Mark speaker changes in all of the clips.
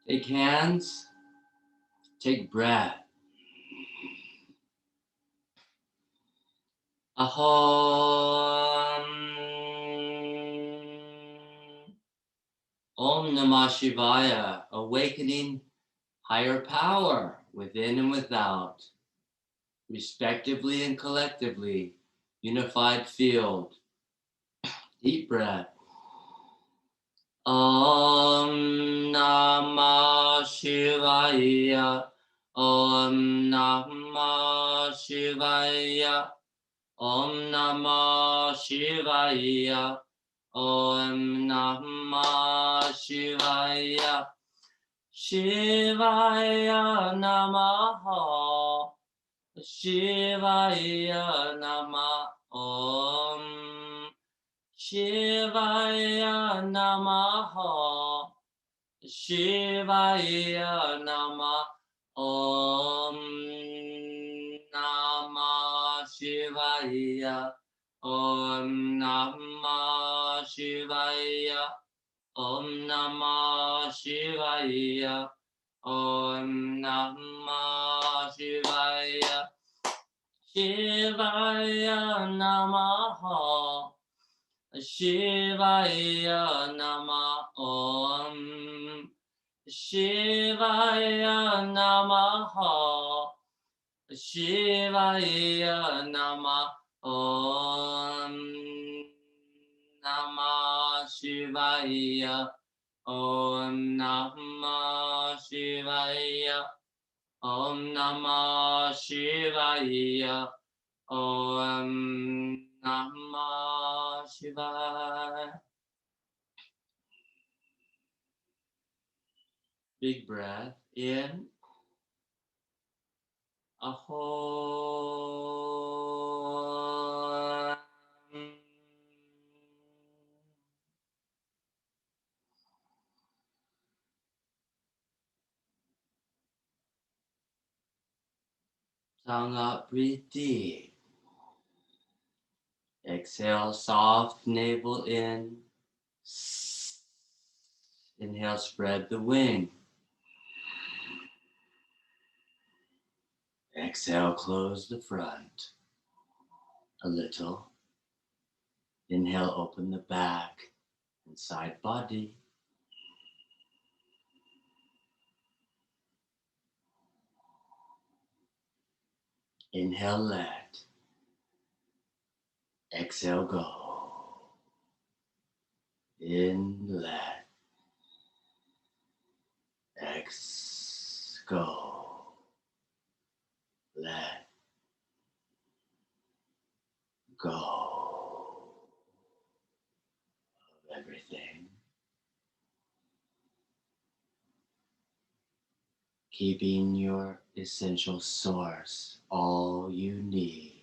Speaker 1: Take hands, take breath. Aham. Om Namah Shivaya, awakening higher power within and without, respectively and collectively, unified field. Deep breath. Om Namah Shivaya, Om Namah Shivaya, Om Namah Shivaya, Om Namah Shivaya, Shivaya Namaha, Shivaya Namah, Om Shivaya Namaha, Shivaya Namah, Om Namah Shivaya, Om Namah Shivaya, Om Namah Shivaya, Om Namah Shivaya, Shivaya Namaha, Shivaya Namah, Om Shivaya Namaha, Shivaya Namah, Om Namah Shivaya, Om Namah Shivaya, Om Namah Shivaya, Om Namah Shivaya. Big breath in. Ahom. Tongue up, breathe deep. Exhale, soft navel in. Inhale, spread the wing. Exhale, close the front a little. Inhale, open the back and side body. Inhale, let. Exhale, go. In, let. Go. Let. Go. Of everything. Keeping your essential source all you need.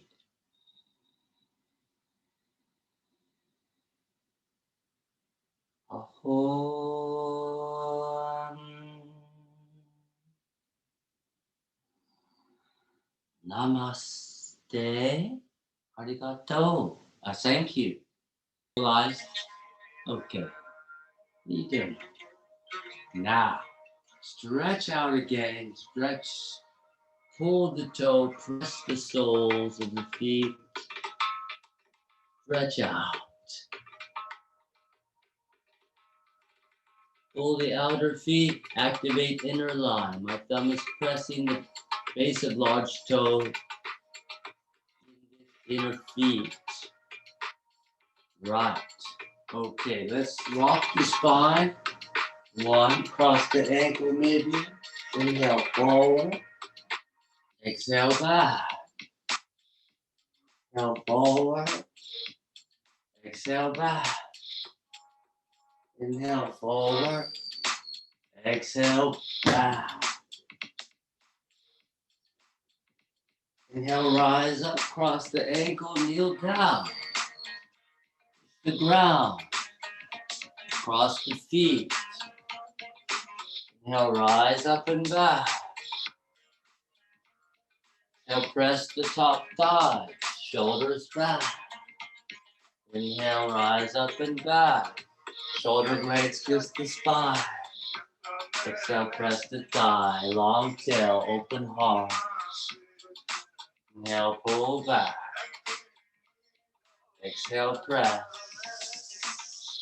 Speaker 1: Ahom. Namaste. Arigato. Thank you. Realize. Okay. What are you doing? Now, stretch out again. Stretch. Pull the toe. Press the soles of the feet. Stretch out. Pull the outer feet. Activate inner line. My thumb is pressing the base of large toe. Inner feet. Right. Okay, let's rock the spine. One, cross the ankle maybe. Inhale forward. Exhale back. Inhale forward. Exhale back. Inhale forward. Exhale back. Inhale, rise up, cross the ankle, kneel down. The ground. Cross the feet. Inhale, rise up and back. Inhale, press the top thigh, shoulders back. Inhale, rise up and back. Shoulder blades kiss the spine. Exhale, press the thigh, long tail, open heart. Inhale, pull back. Exhale, press.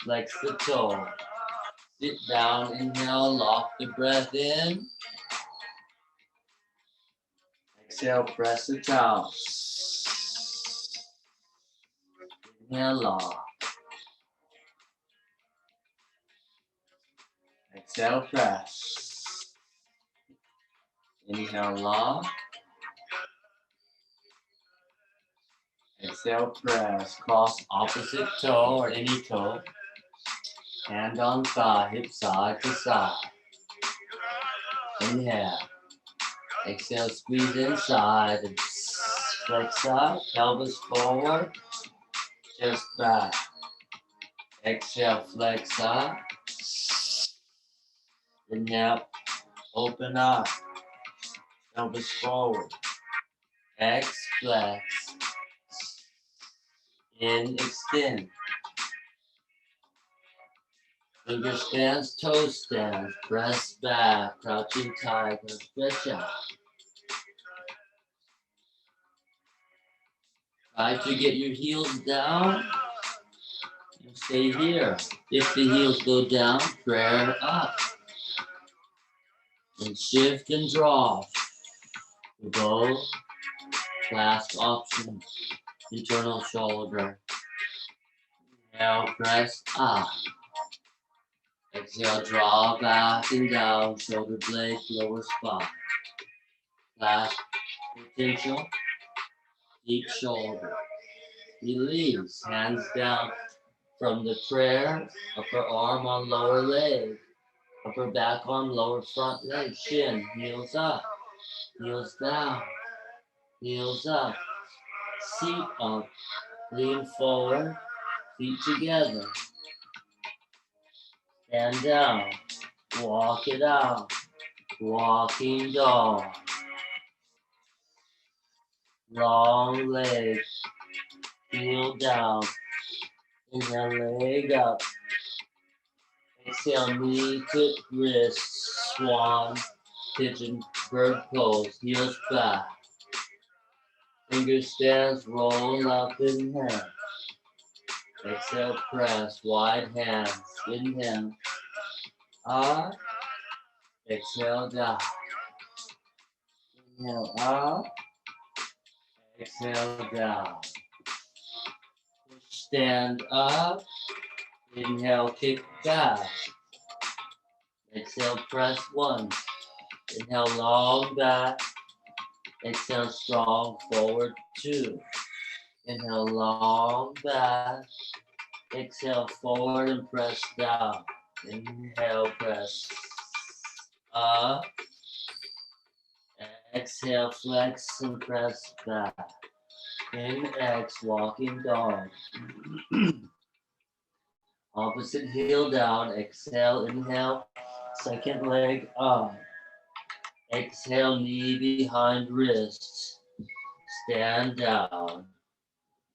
Speaker 1: Flex the toe. Sit down, inhale, lock the breath in. Exhale, press the towel. Inhale, lock. Exhale, press. Inhale, lock. Exhale, press. Cross opposite toe or any toe. Hand on thigh, hip side to side. Inhale. Exhale, squeeze inside and flex up, pelvis forward, chest back. Exhale, flex up. Inhale, open up, pelvis forward. X, flex. In, extend. Finger stands, toe stands, press back, crouching tiger, stretch out. Try to get your heels down and stay here. If the heels go down, prayer up. And shift and drop. Go, clasp option, internal shoulder. Inhale, press up. Exhale, draw back and down, shoulder blade, lower spine. Clasp, potential, deep shoulder. Release, hands down from the prayer, upper arm on lower leg, upper back arm, lower front leg, shin, heels up, heels down, heels up, seat up, lean forward, feet together, stand down, walk it out, walking dog, long leg, heel down, inhale, leg up, exhale, knee to wrist, swan, pigeon, bird pose, heels back, finger stands, roll up, inhale, exhale, press, wide hands, inhale, up, exhale, down, inhale, up, exhale, down, stand up, inhale, kick back, exhale, press one, inhale, long back, exhale, strong forward, two, inhale, long back, exhale, forward and press down, inhale, press up, exhale, flex and press back, in X, walking dog, opposite heel down, exhale, inhale, second leg up, exhale, knee behind wrist, stand down,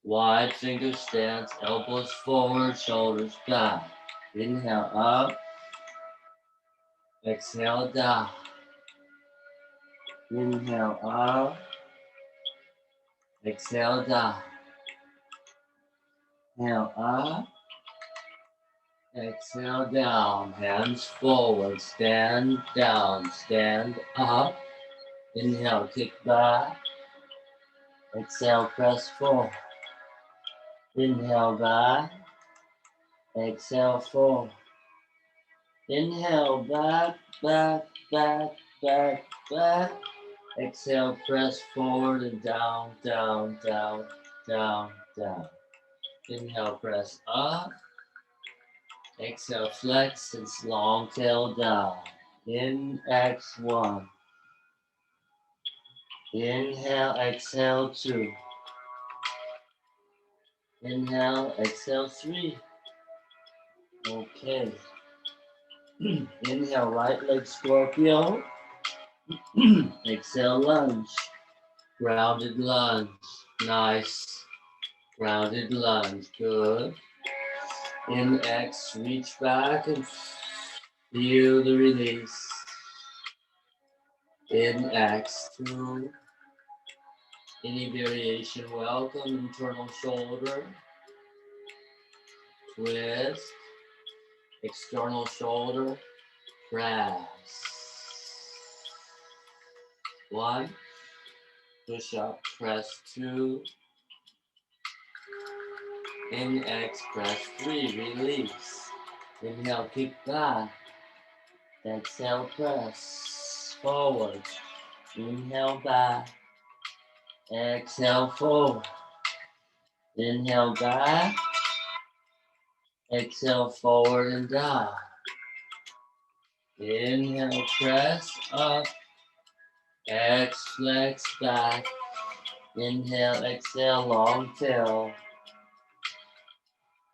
Speaker 1: wide finger stance, elbows forward, shoulders back, inhale up, exhale down, inhale up, exhale down, inhale up, exhale down, hands forward, stand down, stand up, inhale, kick back, exhale, press forward, inhale back, exhale forward, inhale back, back, back, back, back, exhale, press forward and down, down, down, down, down, inhale, press up, exhale, flex and long tail down, in X1, inhale, exhale, 2, inhale, exhale, 3, okay, inhale, right leg scorpio, exhale, lunge, grounded lunge, nice, grounded lunge, good, in X, reach back and feel the release, In X2, any variation, welcome, internal shoulder, twist, external shoulder, press. 1, push up, press 2, in X, press 3, release. Inhale, kick back, exhale, press forward, inhale back, exhale forward, inhale back, exhale forward and down. Inhale, press up, X, flex back. Inhale, exhale, long tail.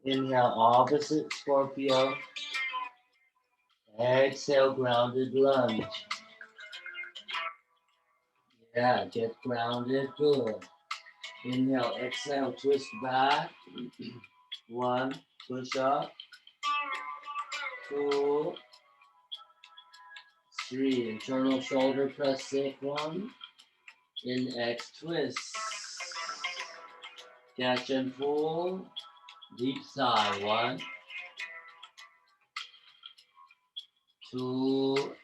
Speaker 1: Inhale, opposite Scorpio. Exhale, grounded lunge. Yeah, get grounded, good. Inhale, exhale, twist back. 1, push up. 2, 3, internal shoulder press, sacrum. In X, twist. Catch and pull. Deep sigh. 1, 2,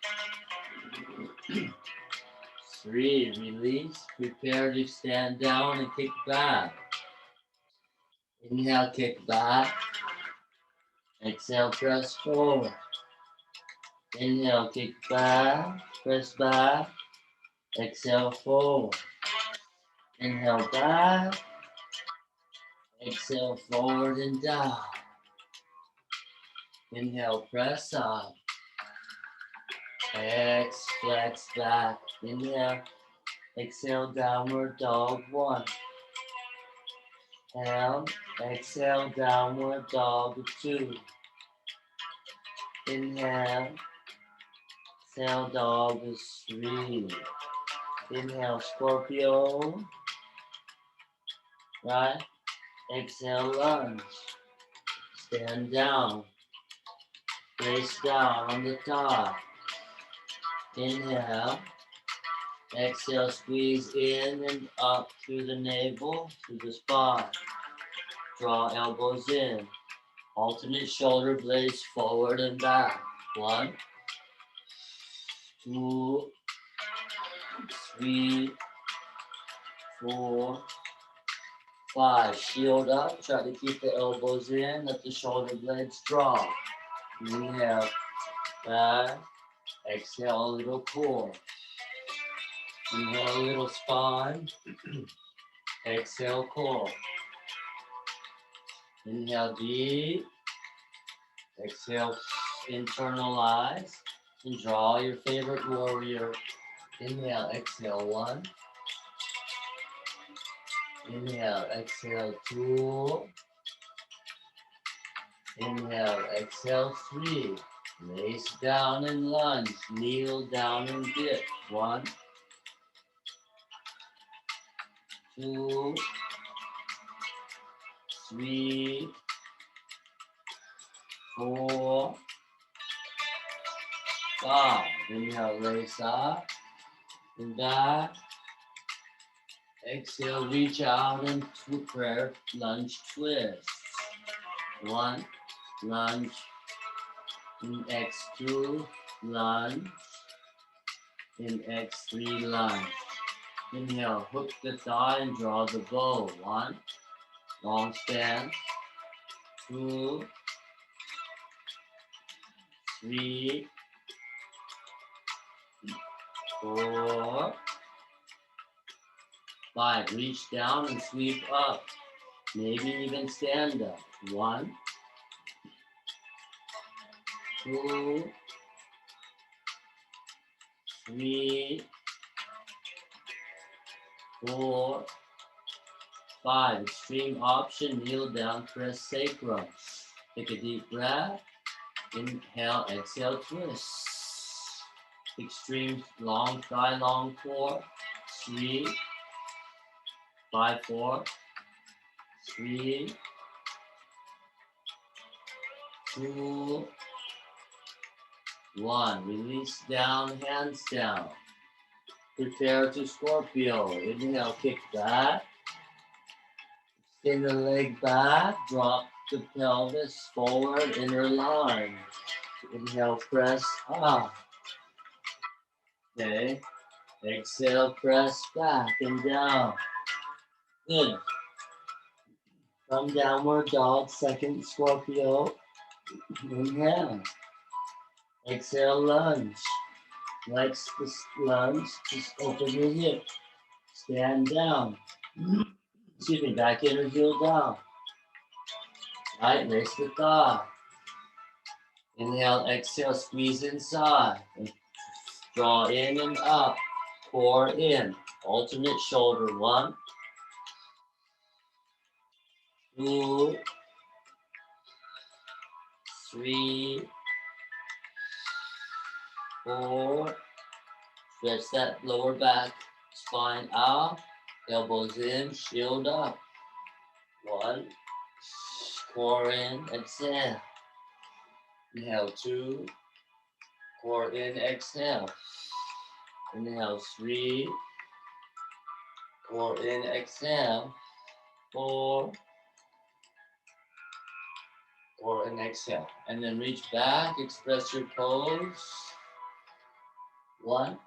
Speaker 1: 3. Release. Prepare to stand down and kick back. Inhale, kick back. Exhale, press forward. Inhale, kick back. Press back. Exhale, forward. Inhale, back. Exhale, forward and down. Inhale, press up. X, flex back. Inhale, exhale, downward dog. 1. Inhale, exhale, downward dog. 2. Inhale, exhale, dog. 3. Inhale, Scorpio. Right. Exhale, lunge. Stand down. Face down on the top. Inhale. Exhale, squeeze in and up through the navel, through the spine. Draw elbows in. Alternate shoulder blades forward and back. 1, 2, 3, 4, 5. Shield up. Try to keep the elbows in. Let the shoulder blades drop. Inhale. Back. Exhale, a little core. Inhale, a little spine. Exhale, core. Inhale deep. Exhale, internalize. And draw your favorite warrior. Inhale, exhale, 1. Inhale, exhale, 2. Inhale, exhale, 3. Lace down and lunge. Kneel down and dip. 1, 2, 3, 4, 5. Inhale, lace up and back. Exhale, reach out and prayer lunge twist. 1, lunge. In X2, lunge. In X3, lunge. Inhale, hook the thigh and draw the bow. 1, long stance. 2, 3, 4, 5. Reach down and sweep up. Maybe even stand up. 1, 2, 3, 4, 5. Extreme option. Kneel down, press sacrum. Take a deep breath. Inhale, exhale, twist. Extreme long thigh, long core. 3, 5, 4, 3, 2, 1. Release down, hands down. Prepare to Scorpio. Inhale, kick back. Extend the leg back. Drop the pelvis forward, inner line. Inhale, press up. Okay. Exhale, press back and down. Good. From downward dog, second Scorpio. Inhale. Exhale, lunge. Flex the lunge. Just open your hip. Stand down. Excuse me, back inner heel down. Right, raise the thigh. Inhale, exhale, squeeze inside. And draw in and up. Core in. Alternate shoulder. 1, 2, 3, 4. Stretch that lower back. Spine out. Elbows in. Shield up. 1. Core in. Exhale. Inhale. 2. Core in. Exhale. Inhale. 3. Core in. Exhale. 4. Core in. Exhale. And then reach back. Express your pose. 1,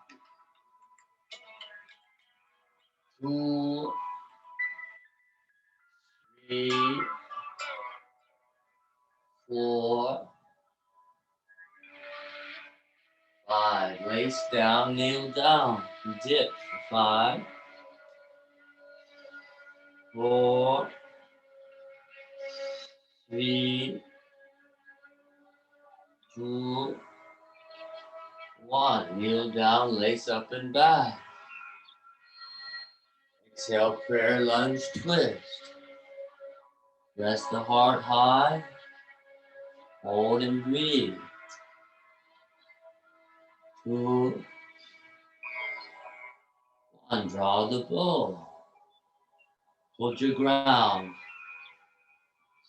Speaker 1: 2, 3, 4, 5. Waist down, kneel down. Dip. 5, 4, 3, 2, 1. Kneel down, lace up and back. Exhale, prayer lunge twist. Rest the heart high. Hold and breathe. 2, 1. Draw the bow. Hold your ground.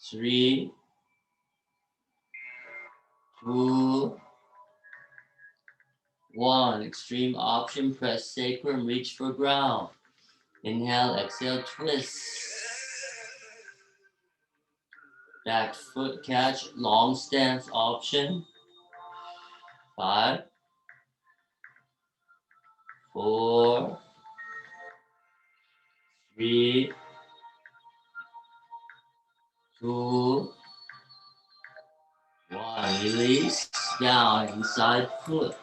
Speaker 1: 3, 2, 1. Extreme option. Press sacrum. Reach for ground. Inhale, exhale, twist. Back foot catch. Long stance option. 5, 4, 3, 2, 1. Release down inside foot.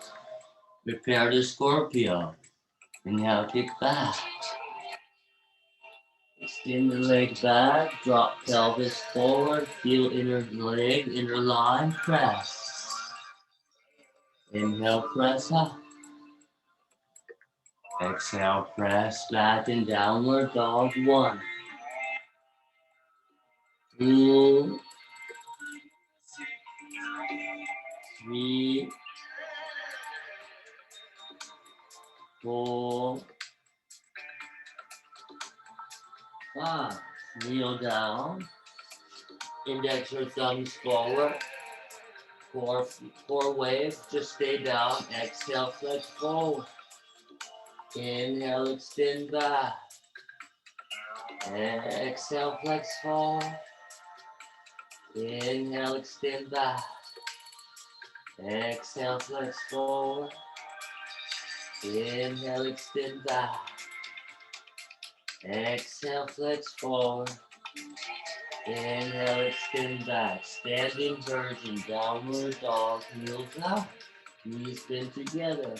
Speaker 1: Prepare to Scorpio. Inhale, kick back. Extend the leg back. Drop pelvis forward. Feel inner leg, inner line. Press. Inhale, press up. Exhale, press back in downward dog. 1, 2, 3, 4, 5. Kneel down. Index or thumbs forward. Core wave. Just stay down. Exhale, flex forward. Inhale, extend back. Exhale, flex forward. Inhale, extend back. Exhale, flex forward. Inhale, extend back. Exhale, flex forward. Inhale, extend back. Standing version, downward dog, heels up. Knees bend together.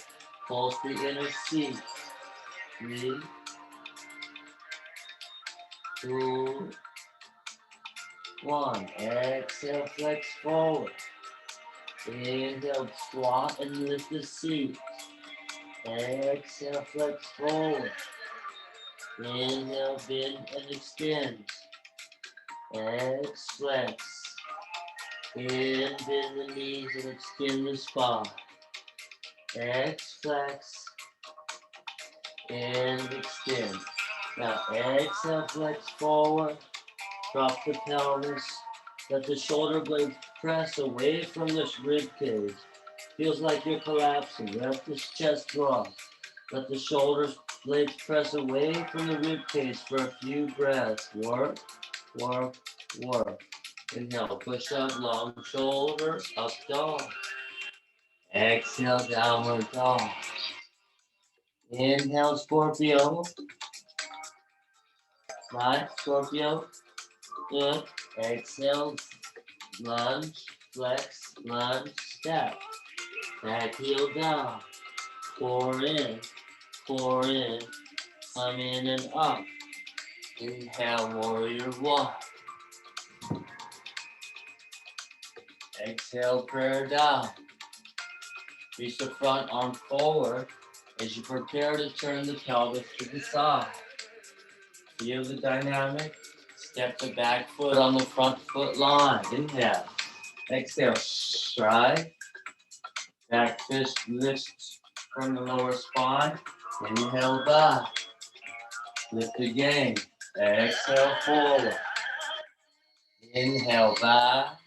Speaker 1: Pulse the inner seat. 3, 2, 1. Exhale, flex forward. Inhale, squat and lift the seat. Exhale, flex forward. Inhale, bend and extend. Flex. In, bend the knees and extend the spine. Flex. And extend. Now exhale, flex forward. Drop the pelvis. Let the shoulder blades press away from the rib cage. Feels like you're collapsing. Let this chest drop. Let the shoulders blades press away from the rib cage for a few breaths. Work, work, work. Inhale, push up, long shoulder, up dog. Exhale, downward dog. Inhale, Scorpio. Right, Scorpio. Good. Exhale, lunge, flex, lunge, step. Back heel down. Pour in, come in and up. Inhale, warrior one. Exhale, prayer down. Reach the front arm forward as you prepare to turn the pelvis to the side. Feel the dynamic. Step the back foot on the front foot line. Inhale. Exhale, stride. Back fist lifts from the lower spine. Inhale back. Lift again. Exhale forward. Inhale back.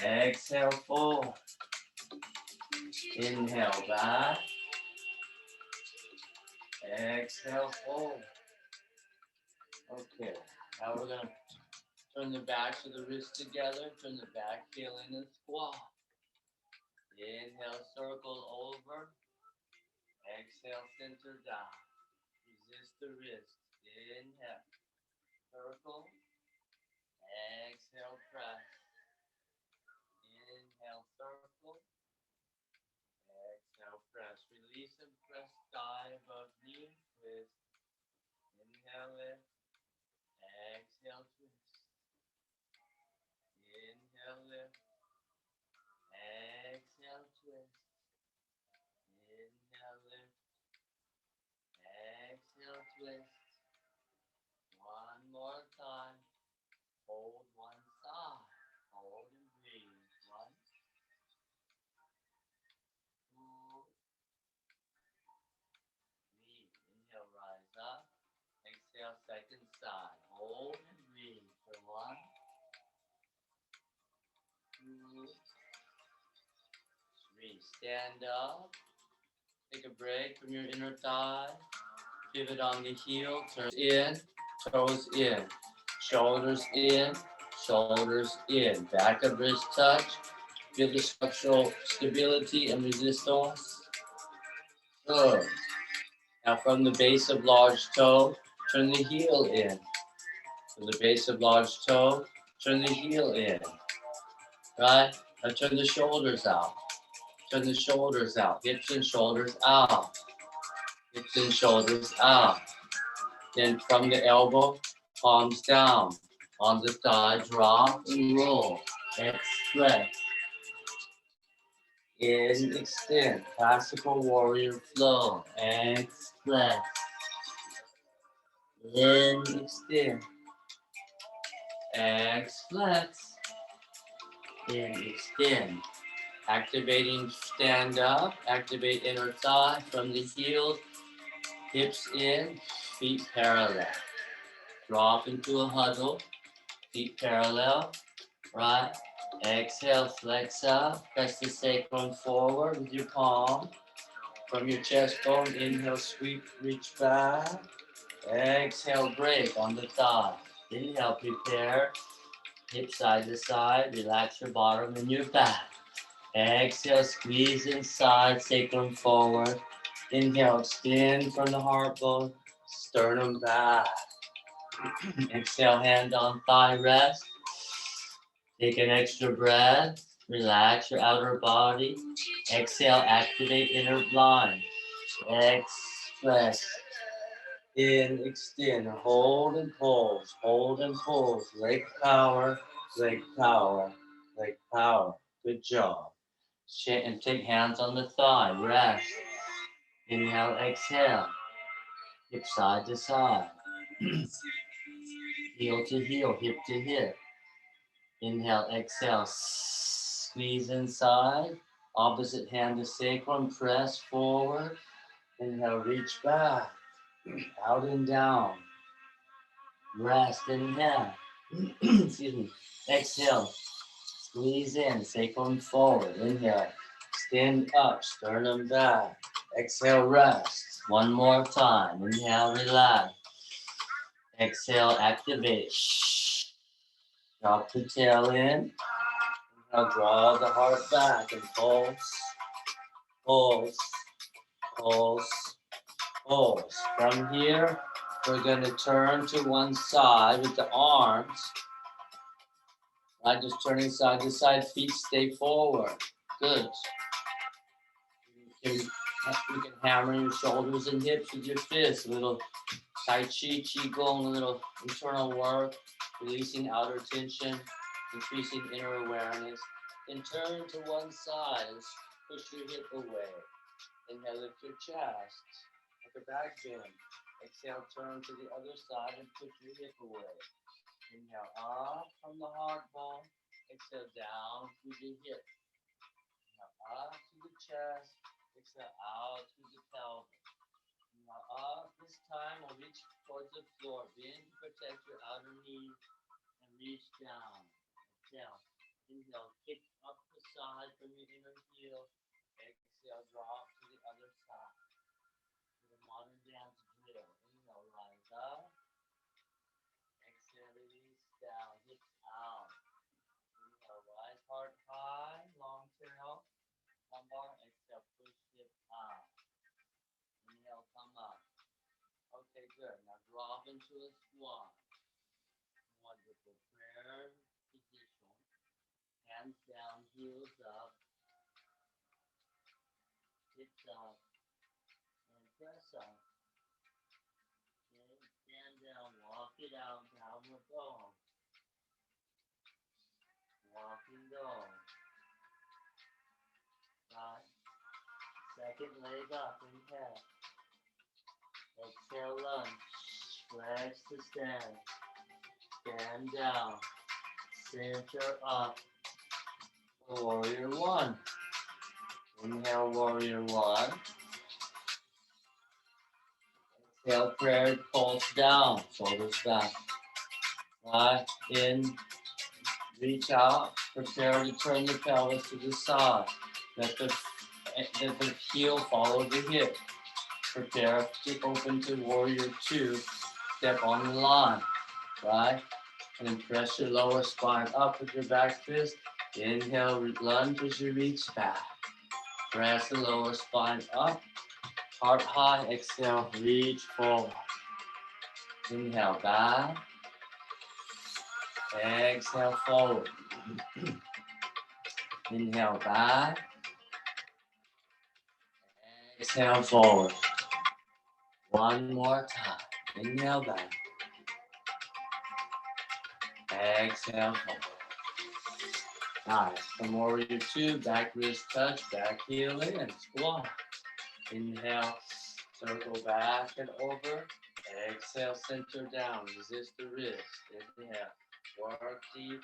Speaker 1: Exhale forward. Inhale back. Exhale forward. Okay. Now we're going to turn the backs of the wrists together. Turn the back heel in and squat. Inhale, circle over. Exhale, center down. Resist the wrist. Inhale, circle. Exhale, press. Inhale, circle. Exhale, press. Release and press thigh above knee. Twist. Inhale, lift. Exhale, twist. Inhale, lift. Exhale, twist. Inhale, lift. Exhale, twist. One more time. Hold one side. Hold and breathe. 1, 2, 3. Inhale, rise up. Exhale, second side. Hold and breathe for 1, 2, 3. Stand up. Take a break from your inner thigh. Pivot on the heel. Turn in. Toes in. Shoulders in. Shoulders in. Back of wrist touch. Feel the structural stability and resistance. Good. Now from the base of large toe, turn the heel in. From the base of large toe, turn the heel in. Right? Now turn the shoulders out. Turn the shoulders out. Hips and shoulders out. Hips and shoulders out. Then from the elbow, palms down. On the thigh, drop and roll. Express. In, extend. Classical warrior flow. Express. In, extend. Flex. In, extend. Activating stand up. Activate inner thigh from the heels. Hips in. Feet parallel. Drop into a huddle. Feet parallel. Right. Exhale, flex up. Press the sacrum forward with your palm. From your chest bone, inhale, sweep, reach back. Exhale, break on the thigh. Inhale, prepare. Hip side to side. Relax your bottom and your back. Exhale, squeeze inside, sacrum forward. Inhale, extend from the heart bone. Sternum back. Exhale, hand on thigh rest. Take an extra breath. Relax your outer body. Exhale, activate inner blind. Express. In, extend. Hold and pulse. Hold and pulse. Leg power. Leg power. Leg power. Good job. And take hands on the thigh. Rest. Inhale, exhale. Hip side to side. Heel to heel, hip to hip. Inhale, exhale. Squeeze inside. Opposite hand to sacrum. Press forward. Inhale, reach back. Out and down. Rest. Inhale. Excuse me. Exhale. Squeeze in. Sacrum forward. Inhale. Stand up, sternum back. Exhale, rest. One more time. Inhale, relax. Exhale, activate. Drop the tail in. Inhale, draw the heart back and pulse, pulse, pulse, pulse. From here, we're going to turn to one side with the arms. Right, just turning side to side, feet stay forward. Good. You can hammer your shoulders and hips with your fists. A little Tai Chi, Qigong, a little internal work, releasing outer tension, increasing inner awareness. Then turn to one side and push your hip away. Inhale, lift your chest, like a back bend. Exhale, turn to the other side and push your hip away. Inhale, up from the heart bone. Exhale, down through the hip. Inhale, up to the chest. Exhale, out through the pelvis. Inhale, up. This time, we'll reach towards the floor. Bend to protect your outer knee and reach down. Exhale. Inhale, kick up the side from your inner heel. Exhale, drop to the other side. To the modern dance drill. Inhale, rise up. Exhale, release down. Hips out. Inhale, rise heart high. Long tail. Lumbar. Exhale, push hip out. Inhale, come up. Okay, good. Now drop into a squat. Wonderful. Prayer position. Hands down, heels up. Hips up. And press up. Okay, stand down, walk it out, downward dog. Walking dog. Right. Second leg up, inhale. Exhale, lunge. Flex the stand. Stand down. Center up. Warrior one. Inhale, warrior one. Exhale, prayer, pulse down. Shoulders back. Right. In. Reach out. Prepare to turn the pelvis to the side. Let the heel follow the hip. Prepare to open to warrior two. Step on the line. Right. And then press your lower spine up with your back fist. Inhale, lunge as you reach back. Press the lower spine up. Heart high. Exhale, reach forward. Inhale, back. Exhale, forward. Inhale, back. Exhale, forward. One more time. Inhale, back. Exhale, forward. Nice. From warrior two, back wrist touch, back heel in, squat. Inhale, circle back and over. Exhale, center down, resist the wrist. Inhale, work deep,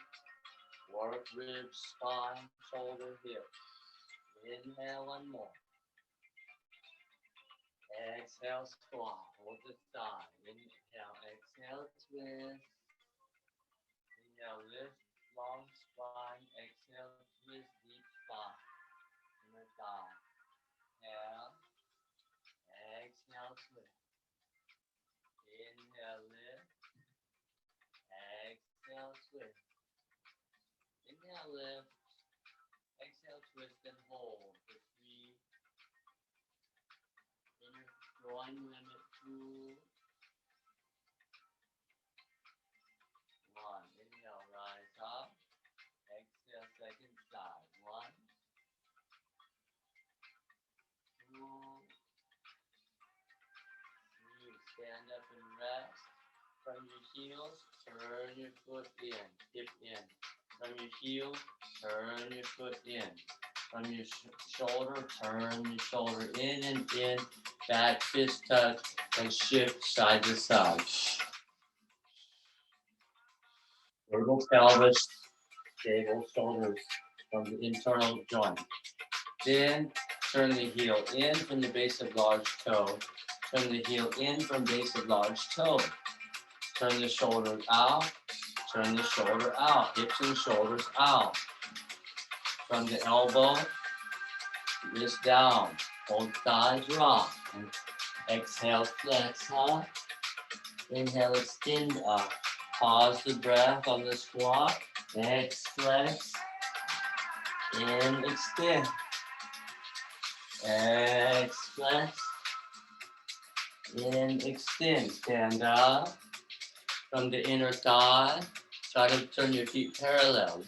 Speaker 1: work ribs, spine, shoulder, hips. Inhale, one more. Exhale, squat, hold the thigh. Inhale, exhale, twist. Inhale, lift, long spine. Exhale, twist, deep spine. Inner thigh. Inhale, exhale, twist. Inhale, lift. Exhale, twist. Inhale, lift. Exhale, twist and hold for 3. Inner groin limit 2. 1. Inhale, rise up. Exhale, second side. 1, 2, 3. Stand up and rest. From your heels, turn your foot in, hip in. From your heel, turn your foot in. From your shoulder, turn your shoulder in and in. Back fist touch and shift side to side. Vertical pelvis, stable shoulders from the internal joint. Then turn the heel in from the base of large toe. Turn the heel in from base of large toe. Turn the shoulders out. Turn the shoulder out. Hips and shoulders out. From the elbow, Wrist down. Hold thighs rock. And exhale, flex up. Inhale, extend up. Pause the breath on the squat. Next, flex. In, extend. X, flex. In, extend. Stand up. From the inner thigh. Try to turn your feet parallel.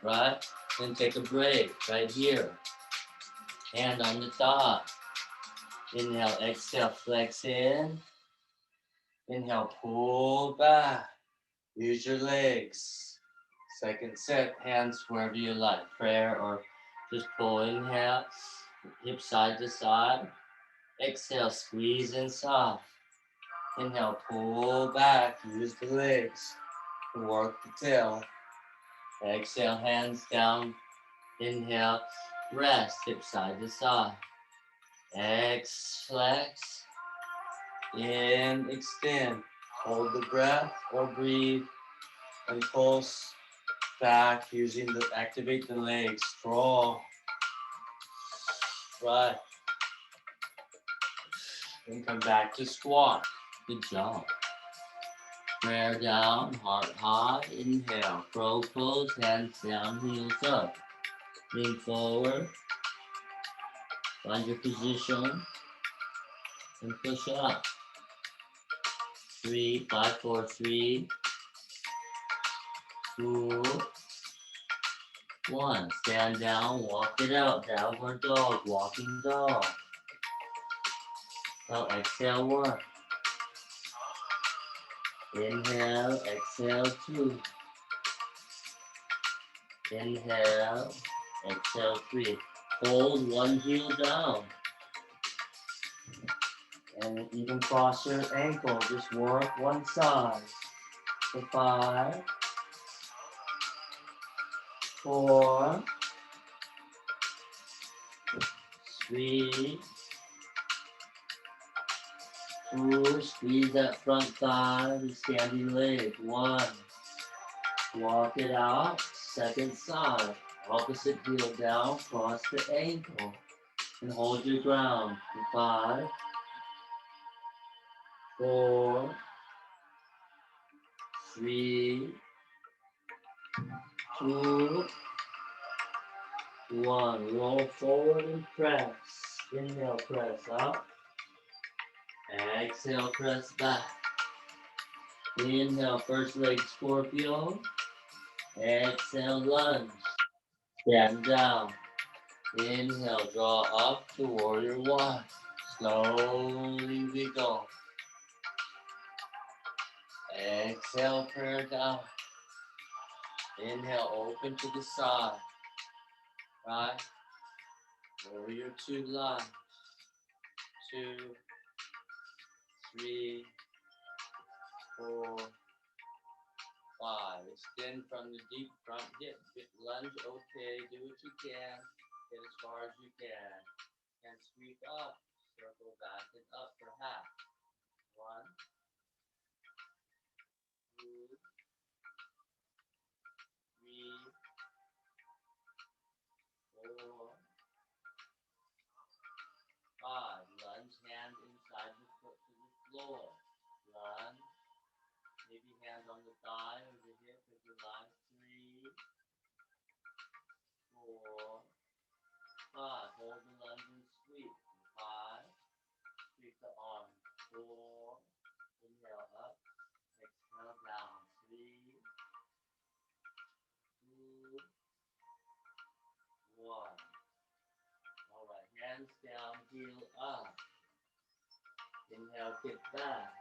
Speaker 1: Right? Then take a break right here. Hand on the thigh. Inhale, exhale, flex in. Inhale, pull back. Use your legs. Second set, hands wherever you like. Prayer or just pull. Inhale, hip side to side. Exhale, squeeze inside. Inhale, pull back. Use the legs to work the tail. Exhale, hands down. Inhale, rest, hip side to side. X, flex. In, extend. Hold the breath or breathe and pulse back using the activate the legs. Strong. Right. And come back to squat. Good job. Prayer down, heart high. Inhale. Crow pose, hands down, heels up. Lean forward. Find your position. And push up. 3, 5, 4, 3, 2, 1. Stand down, walk it out. Downward dog, walking dog. Now exhale, work. Inhale, exhale, 2. Inhale, exhale, 3. Hold one heel down. And you can cross your ankle, just work one side. So 5, 4, 3, 2, squeeze that front thigh, the standing leg. 1, walk it out, second side. Opposite heel down, cross the ankle. And hold your ground. 5, 4, 3, 2, 1. Roll forward and press. Inhale, press up. Exhale, press back. Inhale, first leg scorpio. Exhale, lunge. Stand down. Inhale, draw up to warrior one. Slowly we go. Exhale, prayer down. Inhale, open to the side. Right. Warrior two, lunge. 2, 3, 4, 5. Extend from the deep front hip. Lunge, okay. Do what you can. Get as far as you can. And sweep up. Circle back and up for half. 1, 2, 3, 4, 5. Lunge, hand inside the foot to the floor. Lunge. Maybe hand on the thigh or the hip if you like. 3, 4, 5. Hold the lunge and sweep. 5. Sweep the arm. 4. Inhale up. Exhale down. 3, 2, 1. All right. Hands down. Heel up. Inhale. Kick back.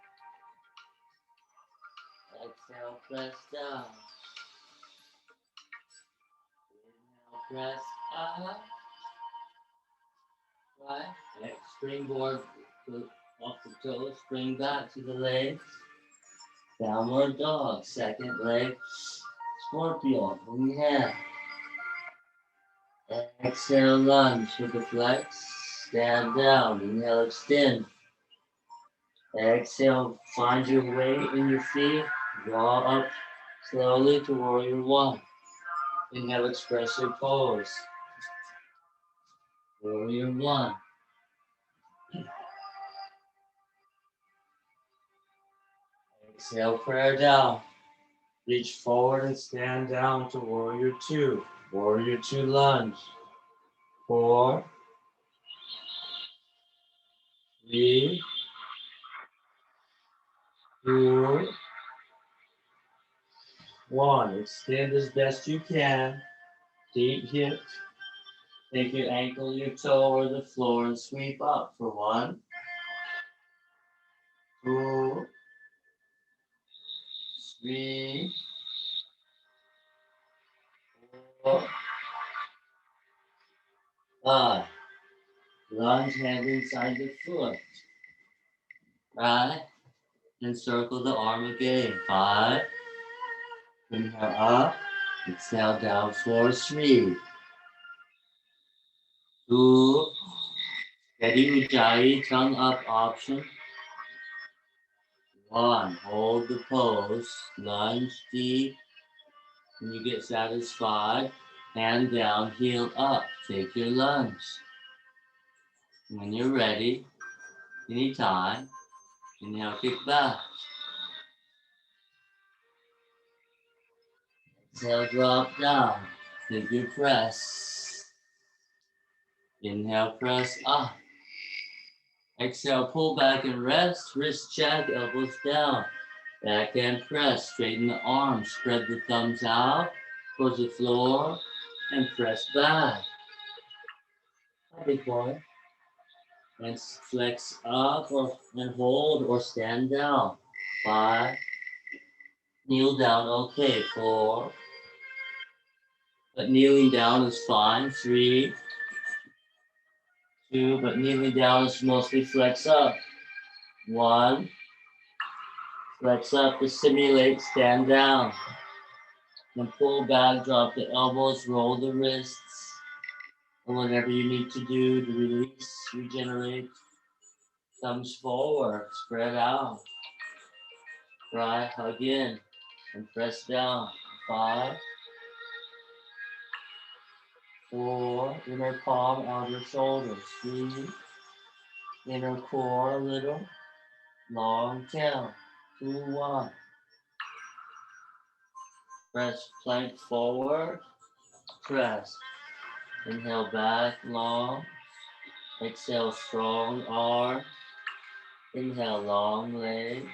Speaker 1: Exhale. Press down. Inhale. Press up. Right. Next, springboard off the toes. Spring back to the legs. Downward dog. Second leg. Scorpio. Inhale. Exhale, lunge with the flex. Stand down. Inhale, extend. Exhale, find your weight in your feet. Draw up slowly to warrior one. Inhale, expressive pose. Warrior one. Exhale, prayer down. Reach forward and stand down to warrior two. Warrior two lunge. 4, 3, 2, 1. Extend as best you can. Deep hips. Take your ankle, your toe, or the floor and sweep up for 1, 2, 3, 4, 5. Lunge hand inside the foot. Right? And circle the arm again. 5. Inhale up. Exhale down for 3, 2. Steady Ujjayi, tongue up option. 1. Hold the pose. Lunge deep. When you get satisfied, hand down, heel up. Take your lunge. When you're ready, anytime, inhale, kick back. Exhale, drop down. Take your press. Inhale, press up. Exhale, pull back and rest. Wrist check, elbows down. Backhand press. Straighten the arms. Spread the thumbs out towards the floor and press back. Big boy. And flex up and hold or stand down. 5. Kneel down, okay. 4. But kneeling down is fine. 3, 2, but kneeling down is mostly flex up. 1. Flex up to simulate stand down. And pull back, drop the elbows, roll the wrists. And whatever you need to do to release, regenerate. Thumbs forward, spread out. Right, hug in and press down. 5, 4, inner palm, outer shoulders. 3, inner core a little, long tail. 2, 1. Press plank forward, press. Inhale back, long. Exhale, strong arm. Inhale, long leg.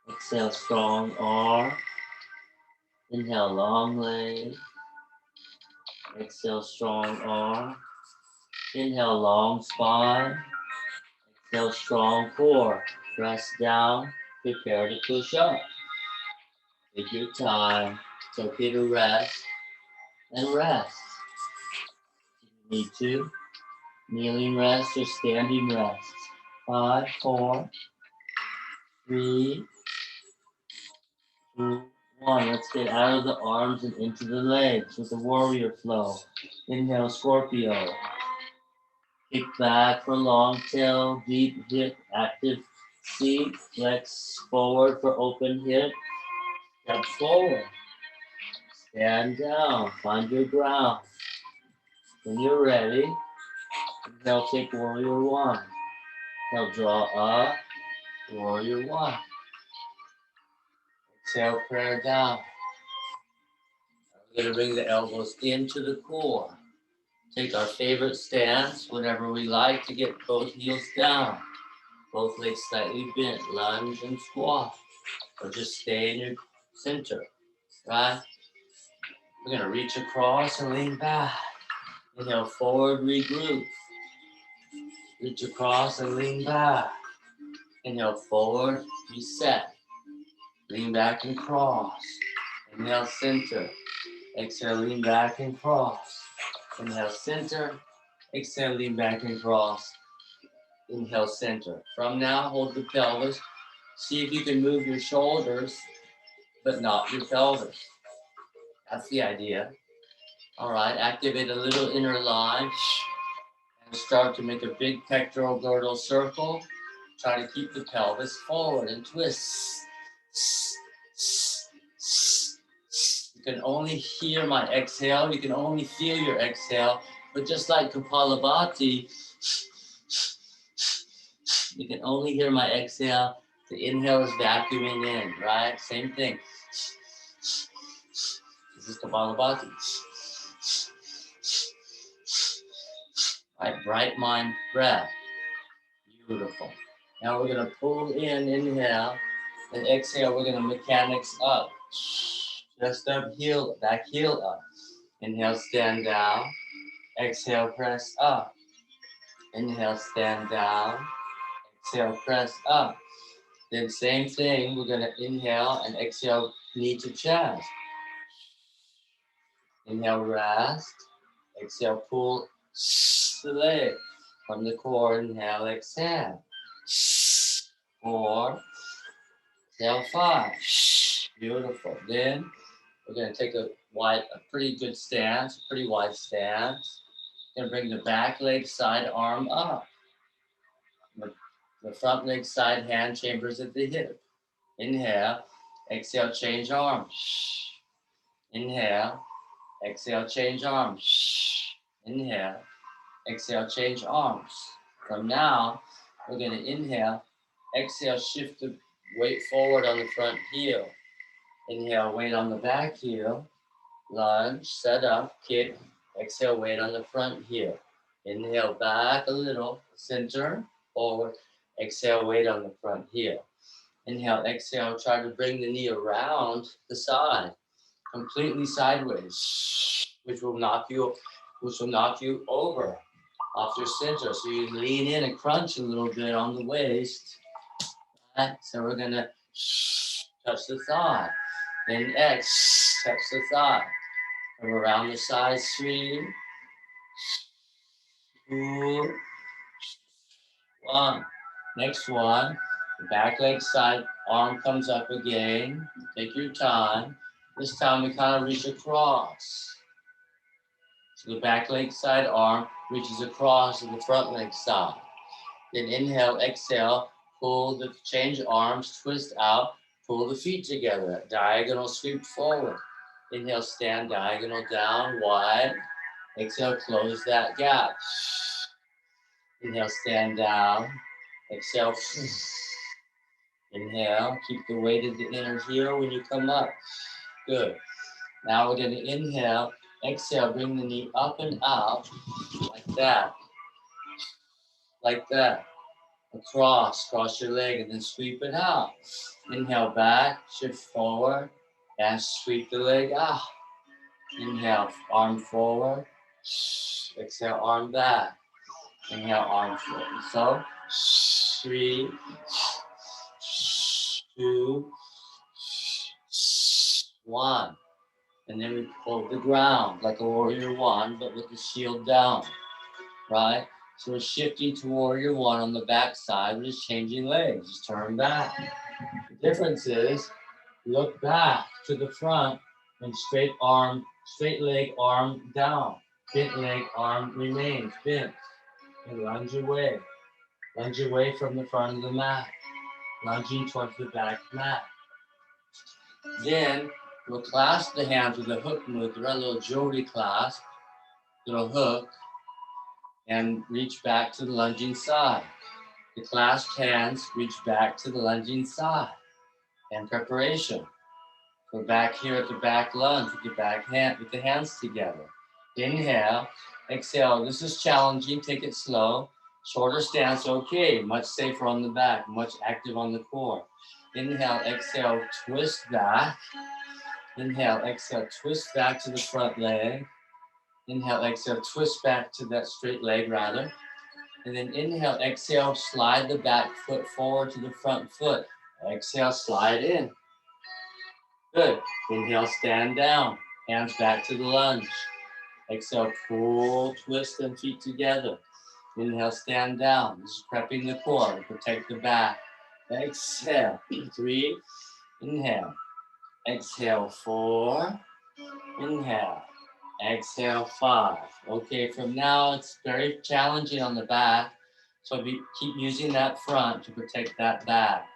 Speaker 1: Exhale, strong arm. Inhale, long leg. Exhale, strong arm. Inhale, long spine. Exhale, strong core. Press down. Prepare to push up. Take your time. It's okay to rest. And rest. If you need to. Kneeling rest or standing rest. 5, 4, 3, 2, 1. Let's get out of the arms and into the legs with the warrior flow. Inhale, Scorpio. Kick back for long tail, deep hip, active seat. Flex forward for open hip. Step forward. Stand down. Find your ground. When you're ready, inhale, take warrior one. Inhale, draw up. Warrior one. Exhale, prayer down. We're going to bring the elbows into the core. Take our favorite stance whenever we like to get both heels down. Both legs slightly bent, lunge and squat. Or just stay in your center, right? We're going to reach across and lean back. Inhale, forward, regroup. Reach across and lean back. Inhale, forward, reset. Lean back and cross. Inhale, center. Exhale, lean back and cross. Inhale, center. Exhale, lean back and cross. Inhale, center. From now, hold the pelvis. See if you can move your shoulders, but not your pelvis. That's the idea. All right, activate a little inner line. And start to make a big pectoral girdle circle. Try to keep the pelvis forward and twist. You can only hear my exhale. You can only feel your exhale. But just like Kapalabhati, you can only hear my exhale. The inhale is vacuuming in, right? Same thing. This is Kapalabhati. Right, bright mind breath. Beautiful. Now we're gonna pull in, inhale, and exhale, we're gonna mechanics up. Chest up, heel, back heel up. Inhale, stand down. Exhale, press up. Inhale, stand down. Exhale, press up. Then same thing, we're gonna inhale and exhale, knee to chest. Inhale, rest. Exhale, pull the leg from the core. Inhale, exhale. 4, exhale, 5. Beautiful. Then we're gonna take a pretty good stance, pretty wide stance. Gonna bring the back leg side arm up. The front leg side hand chambers at the hip. Inhale, exhale, change arms. Inhale, exhale, change arms. Inhale, exhale, change arms. From now, we're going to inhale, exhale, shift the weight forward on the front heel. Inhale, weight on the back heel. Lunge, set up, kick. Exhale, weight on the front heel. Inhale, back a little, center, forward. Exhale, weight on the front heel. Inhale, exhale, try to bring the knee around the side, completely sideways, which will knock you over off your center. So you lean in and crunch a little bit on the waist. Right? So we're gonna touch the thigh. Then X, touch the thigh. Come around the side, 3, 2, 1. Next one, the back leg side, arm comes up again. Take your time. This time we kind of reach across. So the back leg side arm reaches across to the front leg side. Then inhale, exhale, pull the change arms, twist out, pull the feet together. Diagonal sweep forward. Inhale, stand diagonal down, wide. Exhale, close that gap. Inhale, stand down. Exhale. Inhale, keep the weight of the inner heel when you come up. Good. Now we're going to inhale, exhale, bring the knee up and out, like that. Like that. Across, cross your leg, and then sweep it out. Inhale back, shift forward, and sweep the leg out. Inhale, arm forward. Exhale, arm back. Inhale, arm forward. So, 3, 2, 1. And then we pull the ground like a warrior 1, but with the shield down, right? So we're shifting to warrior 1 on the back side. We're just changing legs, just turn back. The difference is, look back to the front and straight leg, arm down. Bent leg, arm remains bent. And lunge away. Lunge away from the front of the mat. Lunging towards the back mat. Then we'll clasp the hands with a hook mudra, a little jewelry clasp, little hook, and reach back to the lunging side. The clasped hands reach back to the lunging side. And preparation. We're back here at the back lunge with the hands together. Inhale, exhale. This is challenging. Take it slow. Shorter stance, okay. Much safer on the back. Much active on the core. Inhale, exhale, twist back. Inhale, exhale, twist back to the front leg. Inhale, exhale, twist back to that straight leg rather. And then inhale, exhale, slide the back foot forward to the front foot. Exhale, slide in. Good. Inhale, stand down. Hands back to the lunge. Exhale, pull, twist them feet together. Inhale, stand down. This is prepping the core to protect the back. Exhale, 3. Inhale. Exhale, 4. Inhale. Exhale, 5. Okay, from now it's very challenging on the back. So keep using that front to protect that back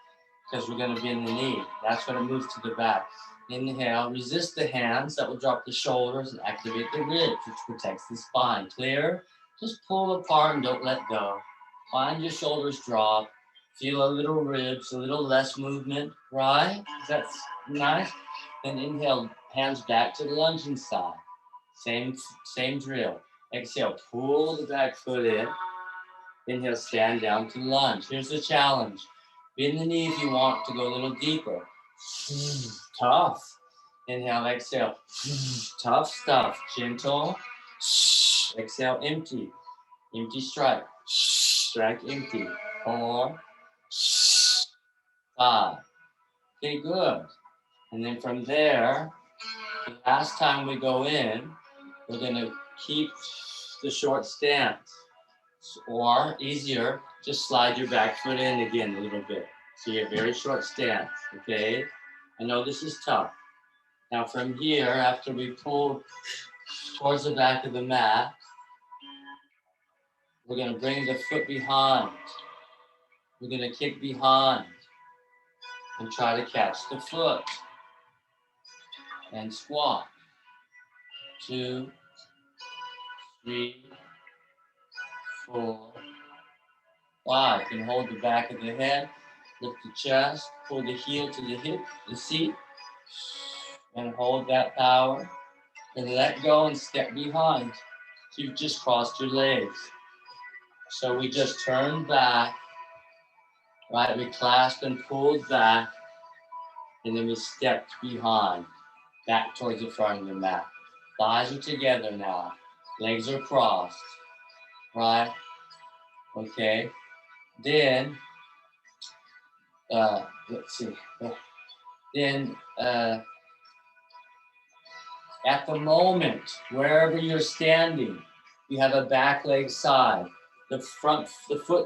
Speaker 1: because we're going to be in the knee. That's when it moves to the back. Inhale, resist the hands. That will drop the shoulders and activate the ribs, which protects the spine. Clear? Just pull apart and don't let go. Find your shoulders drop. Feel a little ribs, a little less movement, right? That's nice. Then inhale, hands back to the lunging side. Same drill. Exhale, pull the back foot in. Inhale, stand down to lunge. Here's the challenge. Bend the knee if you want to go a little deeper. Tough. Inhale, exhale. Tough stuff. Gentle. Exhale, empty. Empty strike. Strike empty. 4, 5. Okay, good. And then from there, the last time we go in, we're going to keep the short stance. Or easier, just slide your back foot in again a little bit. So you have very short stance, okay? I know this is tough. Now from here, after we pull towards the back of the mat, we're gonna bring the foot behind. We're gonna kick behind and try to catch the foot. And squat. 2, 3, 4, 5. You can hold the back of the head, lift the chest, pull the heel to the hip, the seat, and hold that power. And let go and step behind. So you've just crossed your legs. So we just turned back, right? We clasped and pulled back, and then we stepped behind, back towards the front of the mat. Thighs are together now. Legs are crossed, right? Okay. Then, let's see. Then, at the moment, wherever you're standing, you have a back leg side. The foot,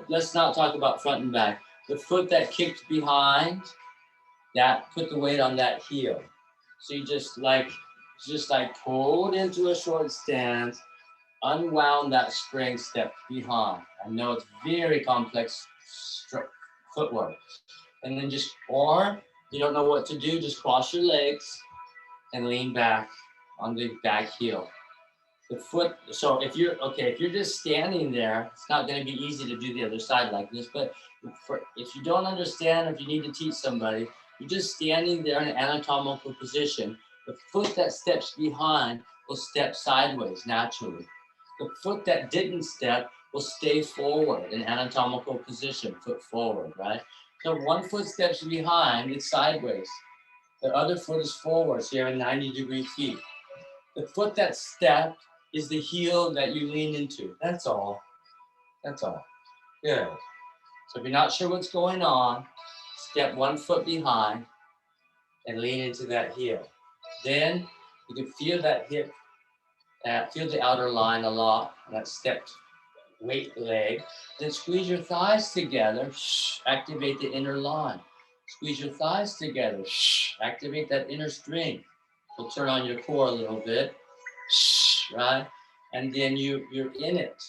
Speaker 1: let's not talk about front and back. The foot that kicked behind, that put the weight on that heel. So you just like pulled into a short stance, unwound that spring, stepped behind. I know it's very complex footwork. And then or you don't know what to do, just cross your legs and lean back on the back heel. The foot, so if you're just standing there, it's not going to be easy to do the other side like this, but if you don't understand, or if you need to teach somebody, you're just standing there in an anatomical position. The foot that steps behind will step sideways naturally. The foot that didn't step will stay forward in anatomical position, foot forward, right? So one foot steps behind, it's sideways. The other foot is forward, so you have a 90-degree feet. The foot that stepped is the heel that you lean into. That's all. That's all. Good. So if you're not sure what's going on, step one foot behind and lean into that heel. Then you can feel that hip, feel the outer line a lot, that stepped weight leg. Then squeeze your thighs together, activate the inner line. Squeeze your thighs together, activate that inner strength. We'll turn on your core a little bit, right? And then you're in it.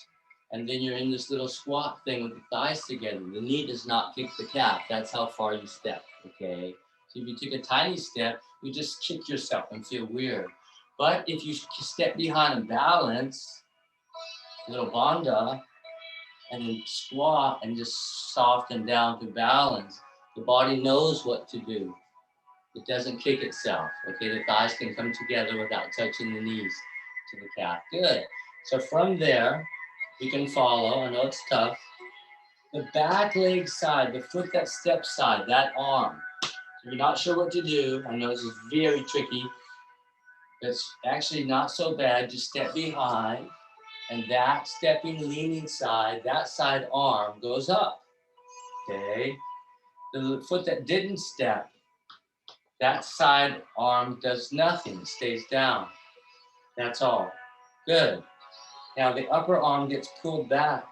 Speaker 1: And then you're in this little squat thing with the thighs together. The knee does not kick the calf. That's how far you step, okay? So if you take a tiny step, you just kick yourself and feel weird. But if you step behind and balance, little bandha, and then squat and just soften down to balance, the body knows what to do. It doesn't kick itself, okay? The thighs can come together without touching the knees to the calf. Good. So from there, you can follow. I know it's tough. The back leg side, the foot that steps side, that arm. If you're not sure what to do, I know this is very tricky. It's actually not so bad. Just step behind, and that stepping, leaning side, that side arm goes up, okay? The foot that didn't step, that side arm does nothing, stays down. That's all. Good. Now the upper arm gets pulled back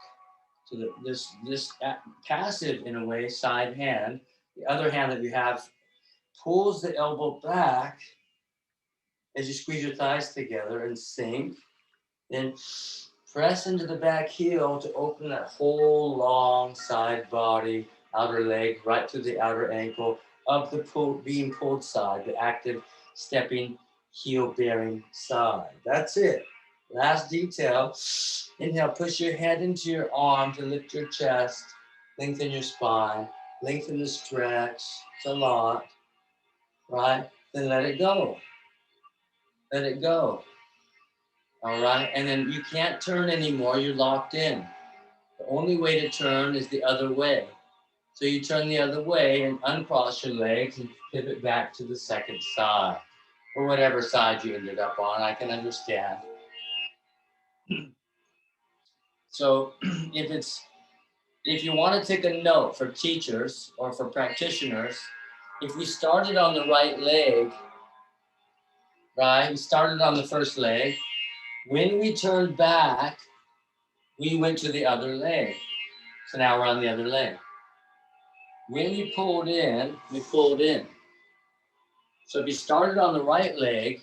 Speaker 1: to this passive, in a way, side hand. The other hand that you have pulls the elbow back as you squeeze your thighs together and sink. Then press into the back heel to open that whole long side body, outer leg, right to the outer ankle of the being pulled side, the active stepping heel bearing side. That's it. Last detail. Inhale, push your head into your arm to lift your chest, lengthen your spine, lengthen the stretch. It's a lot, right? Then let it go. Let it go. All right. And then you can't turn anymore. You're locked in. The only way to turn is the other way. So you turn the other way and uncross your legs and pivot back to the second side, or whatever side you ended up on. I can understand. So if you want to take a note for teachers or for practitioners, if we started on the right leg, right? We started on the first leg. When we turned back, we went to the other leg. So now we're on the other leg. When we pulled in, we pulled in. So if you started on the right leg,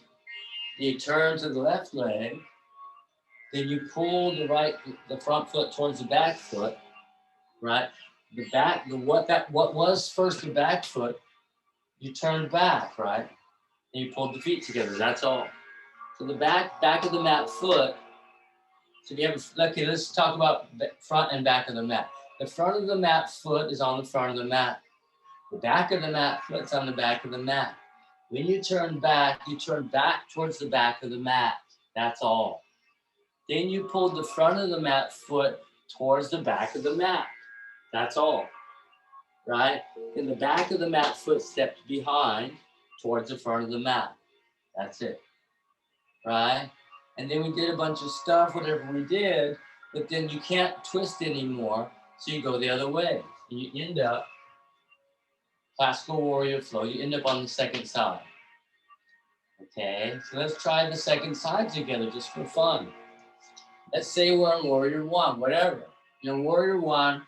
Speaker 1: you turn to the left leg, then you pull the front foot towards the back foot, right? What was first the back foot, you turned back, right? And you pulled the feet together. That's all. So the back of the mat foot. So if you have, okay, let's talk about the front and back of the mat. The front of the mat foot is on the front of the mat. The back of the mat foot's on the back of the mat. When you turn back towards the back of the mat. That's all. Then you pull the front of the mat foot towards the back of the mat. That's all. Right? Then the back of the mat foot steps behind towards the front of the mat. That's it. Right? And then we did a bunch of stuff, whatever we did, but then you can't twist anymore, so you go the other way. And you end up, classical warrior flow, you end up on the second side. Okay, so let's try the second side together just for fun. Let's say we're in warrior one, whatever. You're in warrior one.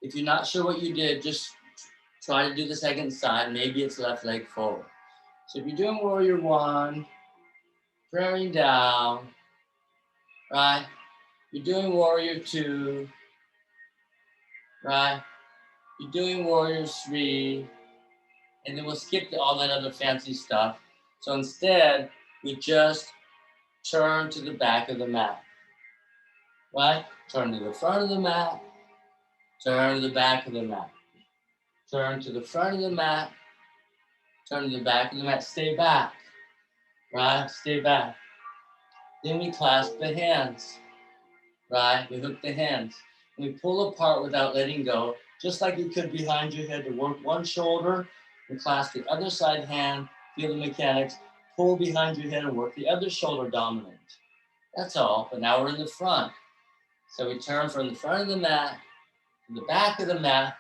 Speaker 1: If you're not sure what you did, just try to do the second side. Maybe it's left leg forward. So if you're doing warrior one, praying down, right? You're doing warrior two, right? You're doing warrior three, and then we'll skip all that other fancy stuff. So instead, we just turn to the back of the mat, right? Turn to the front of the mat, turn to the back of the mat, turn to the front of the mat, turn to the back of the mat, stay back, right? Stay back. Then we clasp the hands, right? We hook the hands. And we pull apart without letting go, just like you could behind your head to work one shoulder and clasp the other side hand, feel the mechanics, pull behind your head and work the other shoulder dominant. That's all, but now we're in the front. So we turn from the front of the mat to the back of the mat,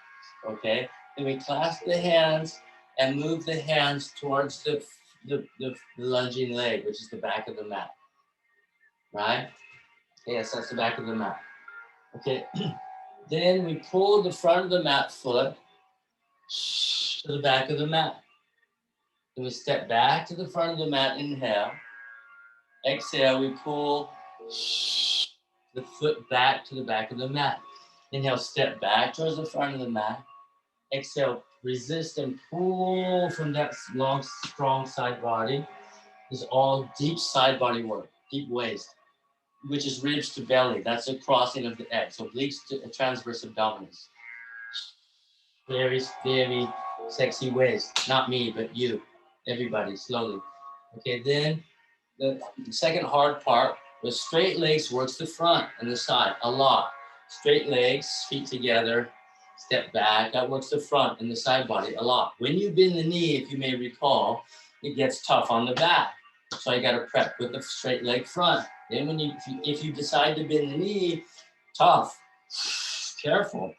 Speaker 1: okay? Then we clasp the hands and move the hands towards the lunging leg, which is the back of the mat, right? Yes, that's the back of the mat. Okay, then we pull the front of the mat foot to the back of the mat. Then we step back to the front of the mat, inhale. Exhale, we pull the foot back to the back of the mat. Inhale, step back towards the front of the mat. Exhale, resist and pull from that long, strong side body. This is all deep side body work, deep waist, which is ribs to belly. That's a crossing of the X. So obliques to transverse abdominis. Very, very sexy waist. Not me, but you. Everybody, slowly. Okay, then the second hard part was straight legs works the front and the side a lot. Straight legs, feet together, step back. That works the front and the side body a lot. When you bend the knee, if you may recall, it gets tough on the back. So you got to prep with the straight leg front. Then when if you decide to bend the knee, tough. Careful.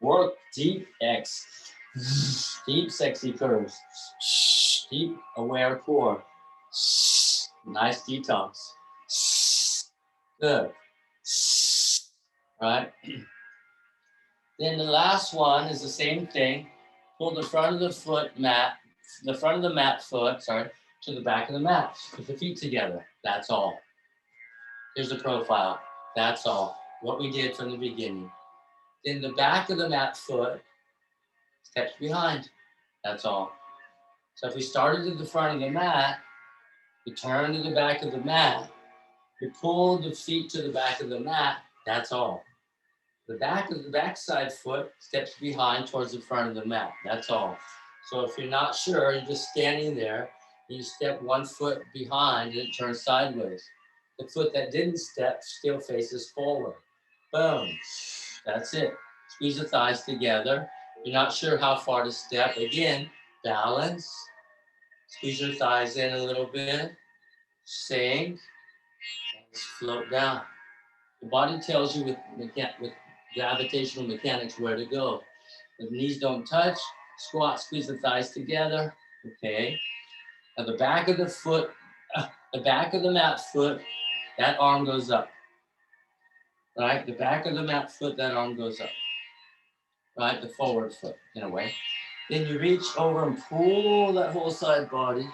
Speaker 1: Work deep X. Deep sexy curves. Deep aware core. Nice detox. Good. Right? Then the last one is the same thing. Pull the front of the mat foot, to the back of the mat. Put the feet together. That's all. Here's the profile. That's all. What we did from the beginning. Then the back of the mat foot steps behind. That's all. So if we started at the front of the mat, you turn to the back of the mat, you pull the feet to the back of the mat, that's all. The back of the backside foot steps behind towards the front of the mat, that's all. So if you're not sure, you're just standing there, you step one foot behind and it turns sideways. The foot that didn't step still faces forward. Boom, that's it. Squeeze the thighs together. You're not sure how far to step. Again, balance. Squeeze your thighs in a little bit. Sink. And float down. The body tells you with gravitational mechanics where to go. The knees don't touch. Squat, squeeze the thighs together. Okay. Now the back of the foot, the back of the mat foot, that arm goes up. Right? The back of the mat foot, that arm goes up. Right? The forward foot, in a way. Then you reach over and pull that whole side body.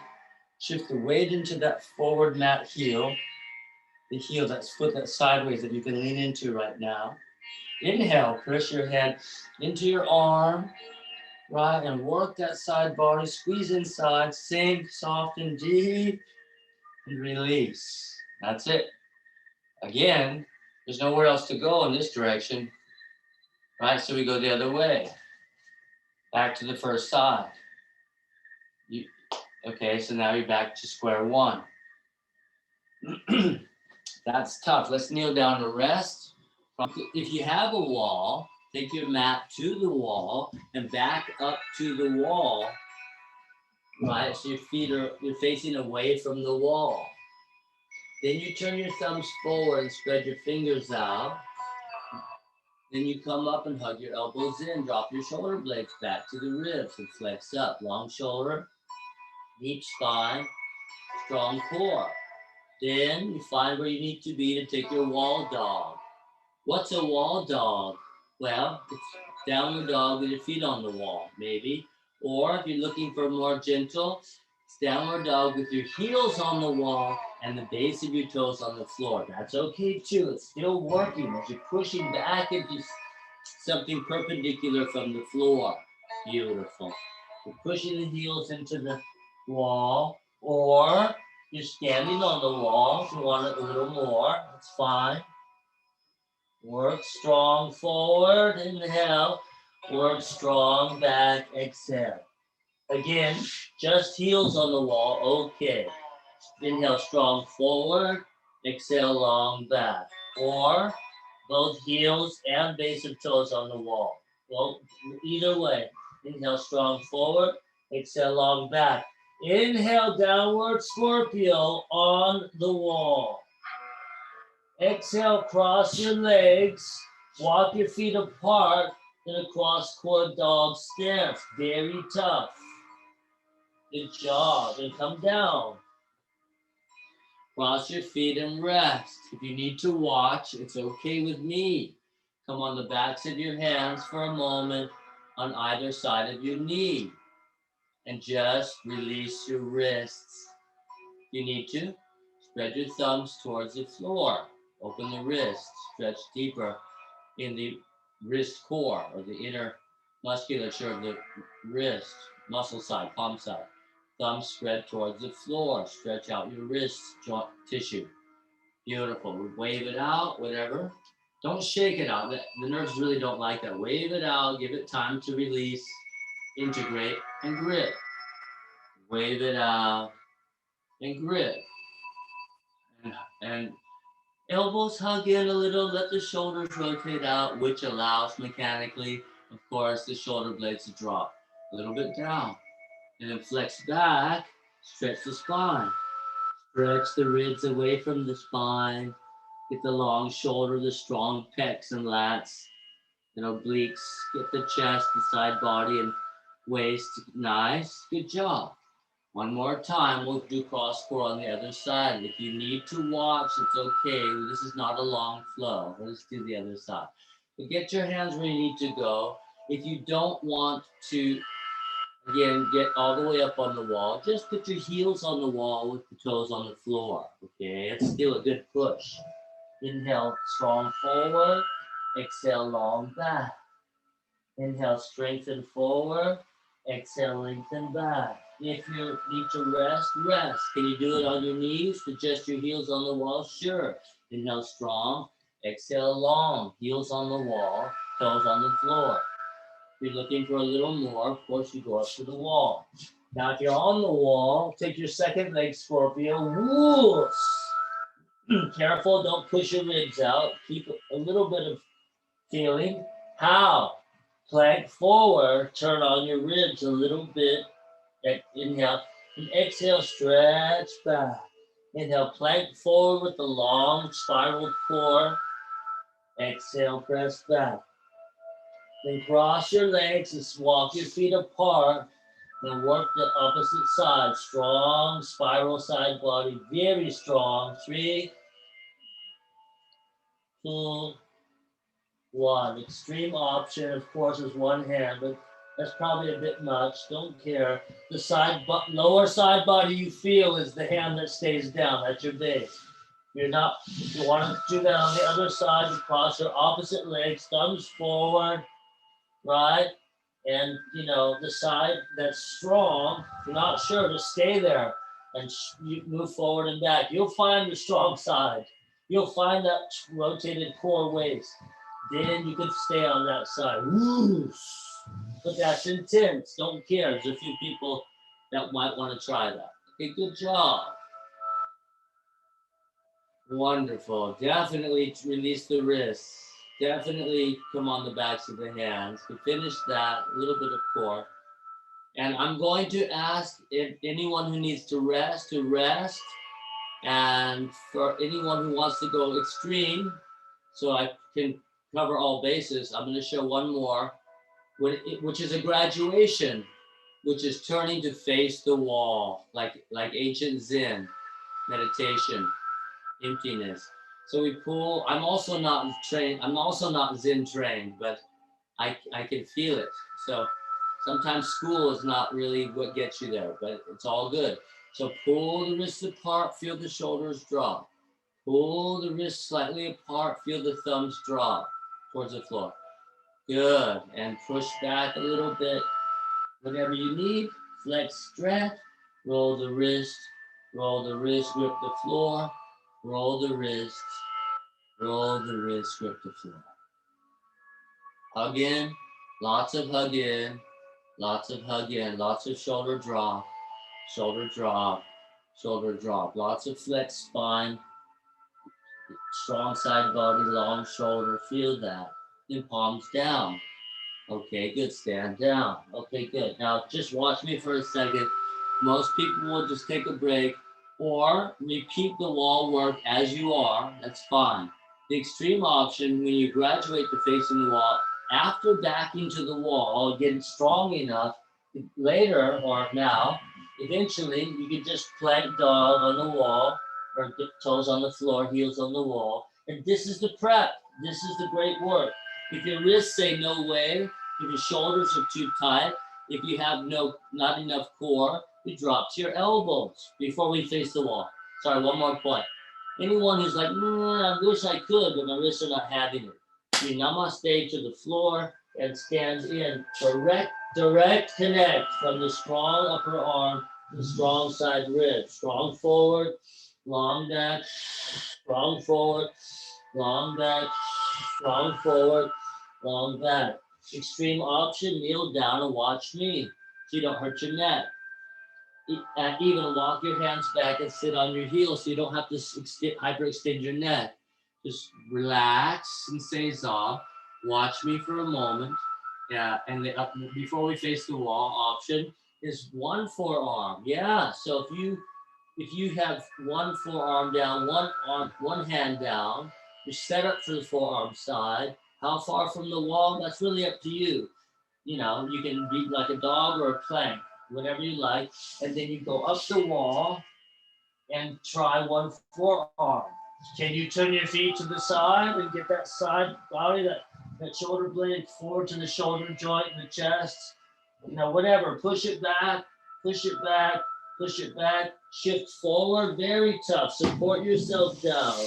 Speaker 1: Shift the weight into that forward mat heel. The heel, that foot that's sideways that you can lean into right now. Inhale, press your head into your arm, right? And work that side body. Squeeze inside, sink, soft and deep, and release. That's it. Again, there's nowhere else to go in this direction, right? So we go the other way. Back to the first side. Okay, so now you're back to square one. That's tough. Let's kneel down to rest. If you have a wall, take your mat to the wall and back up to the wall, right? So your feet you're facing away from the wall. Then you turn your thumbs forward and spread your fingers out. Then you come up and hug your elbows in. Drop your shoulder blades back to the ribs and flex up. Long shoulder, deep spine, strong core. Then you find where you need to be to take your wall dog. What's a wall dog? Well, it's downward dog with your feet on the wall, maybe. Or if you're looking for more gentle, it's downward dog with your heels on the wall and the base of your toes on the floor. That's okay too. It's still working as you're pushing back into something perpendicular from the floor. Beautiful. You're pushing the heels into the wall, or you're standing on the wall. If you want it a little more, that's fine. Work strong forward, inhale. Work strong back, exhale. Again, just heels on the wall, okay. Inhale strong forward, exhale long back. Or both heels and base of toes on the wall. Well, either way. Inhale strong forward, exhale long back. Inhale downward scorpio on the wall. Exhale, cross your legs, walk your feet apart in a cross-core dog stance. Very tough. Good job. And come down. Cross your feet and rest. If you need to watch, it's okay with me. Come on the backs of your hands for a moment on either side of your knee. And just release your wrists. If you need to, spread your thumbs towards the floor. Open the wrists, stretch deeper in the wrist core or the inner musculature of the wrist, muscle side, palm side. Thumbs spread towards the floor. Stretch out your wrist joint tissue. Beautiful. Wave it out, whatever. Don't shake it out. The nerves really don't like that. Wave it out. Give it time to release, integrate, and grip. Wave it out and grip. And elbows hug in a little, let the shoulders rotate out, which allows mechanically, of course, the shoulder blades to drop a little bit down. And then flex back, stretch the spine. Stretch the ribs away from the spine. Get the long shoulder, the strong pecs and lats, and obliques. Get the chest, the side body, and waist. Nice. Good job. One more time, we'll do cross core on the other side. If you need to watch, it's okay. This is not a long flow. Let's do the other side. But get your hands where you need to go. If you don't want to, again, get all the way up on the wall, just put your heels on the wall with the toes on the floor. Okay, it's still a good push. Inhale, strong forward. Exhale, long back. Inhale, strengthen forward. Exhale, lengthen back. If you need to rest, rest. Can you do it on your knees? Adjust your heels on the wall? Sure. Inhale strong. Exhale long. Heels on the wall. Toes on the floor. If you're looking for a little more, of course, you go up to the wall. Now, if you're on the wall, take your second leg, Scorpio. Whoosh. Careful, don't push your ribs out. Keep a little bit of feeling. How? Plank forward, turn on your ribs a little bit. Inhale and exhale, stretch back. Inhale, plank forward with the long spiraled core. Exhale, press back. Then cross your legs and walk your feet apart. Then work the opposite side. Strong spiral side body, very strong. 3, 2, 1. Extreme option, of course, is one hand, but that's probably a bit much. Don't care. The lower side body you feel is the hand that stays down. That's your base. You want to do that on the other side. You cross your opposite legs, thumbs forward, right? And the side that's strong, if you're not sure, just stay there and you move forward and back. You'll find the strong side. You'll find that rotated core waist. Then you can stay on that side. Whoosh. But that's intense. Don't care. There's a few people that might want to try that. Okay, good job. Wonderful. Definitely release the wrists. Definitely come on the backs of the hands. To finish that, a little bit of core. And I'm going to ask if anyone who needs to rest, and for anyone who wants to go extreme, so I can cover all bases, I'm going to show one more, which is a graduation, which is turning to face the wall, like ancient Zen meditation, emptiness. So we pull. I'm also not trained. I'm also not Zen trained, but I can feel it. So sometimes school is not really what gets you there, but it's all good. So pull the wrists apart, feel the shoulders drop. Pull the wrists slightly apart, feel the thumbs drop towards the floor. Good. And push back a little bit. Whatever you need, flex, stretch, roll the wrist, grip the floor, roll the wrist, grip the floor. Hug in, lots of hug in, lots of hug in, lots of shoulder drop, lots of flex spine, strong side body, long shoulder, feel that. Then palms down. Okay, good, stand down. Okay, good. Now just watch me for a second. Most people will just take a break or repeat the wall work as you are, that's fine. The extreme option, when you graduate to facing the wall, after backing to the wall, getting strong enough, later or now, eventually you can just plank dog on the wall or dip toes on the floor, heels on the wall. And this is the prep. This is the great work. If your wrists say no way, if your shoulders are too tight, if you have not enough core, you drop to your elbows before we face the wall. Sorry, one more point. Anyone who's like, I wish I could, but my wrists are not having it. You namaste to the floor and stand in. Direct connect from the strong upper arm to the strong side rib. Strong forward, long back, strong forward, long back, strong forward, long back. Extreme option, kneel down and watch me so you don't hurt your neck. And even walk your hands back and sit on your heels so you don't have to hyperextend your neck. Just relax and seiza. Watch me for a moment. Yeah, and before we face the wall, option is one forearm. Yeah, so if you have one forearm down, one hand down, you set up for the forearm side. How far from the wall? That's really up to you. You can be like a dog or a plank, whatever you like. And then you go up the wall and try one forearm. Can you turn your feet to the side and get that side body, that shoulder blade forward to the shoulder joint in the chest? Whatever. Push it back, push it back, push it back. Shift forward, very tough. Support yourself down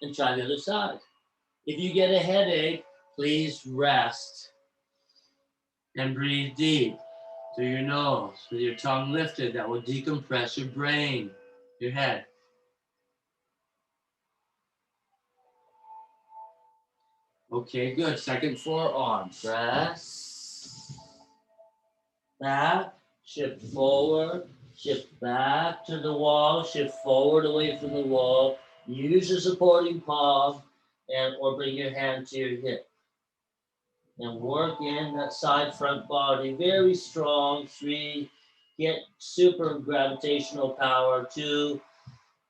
Speaker 1: and try the other side. If you get a headache, please rest and breathe deep. through your nose with your tongue lifted. That will decompress your brain, your head. Okay, good. Second forearm. Press. Back. Shift forward. Shift back to the wall. Shift forward away from the wall. Use your supporting palm or bring your hand to your hip. And work in that side front body. Very strong. 3. Get super gravitational power. 2.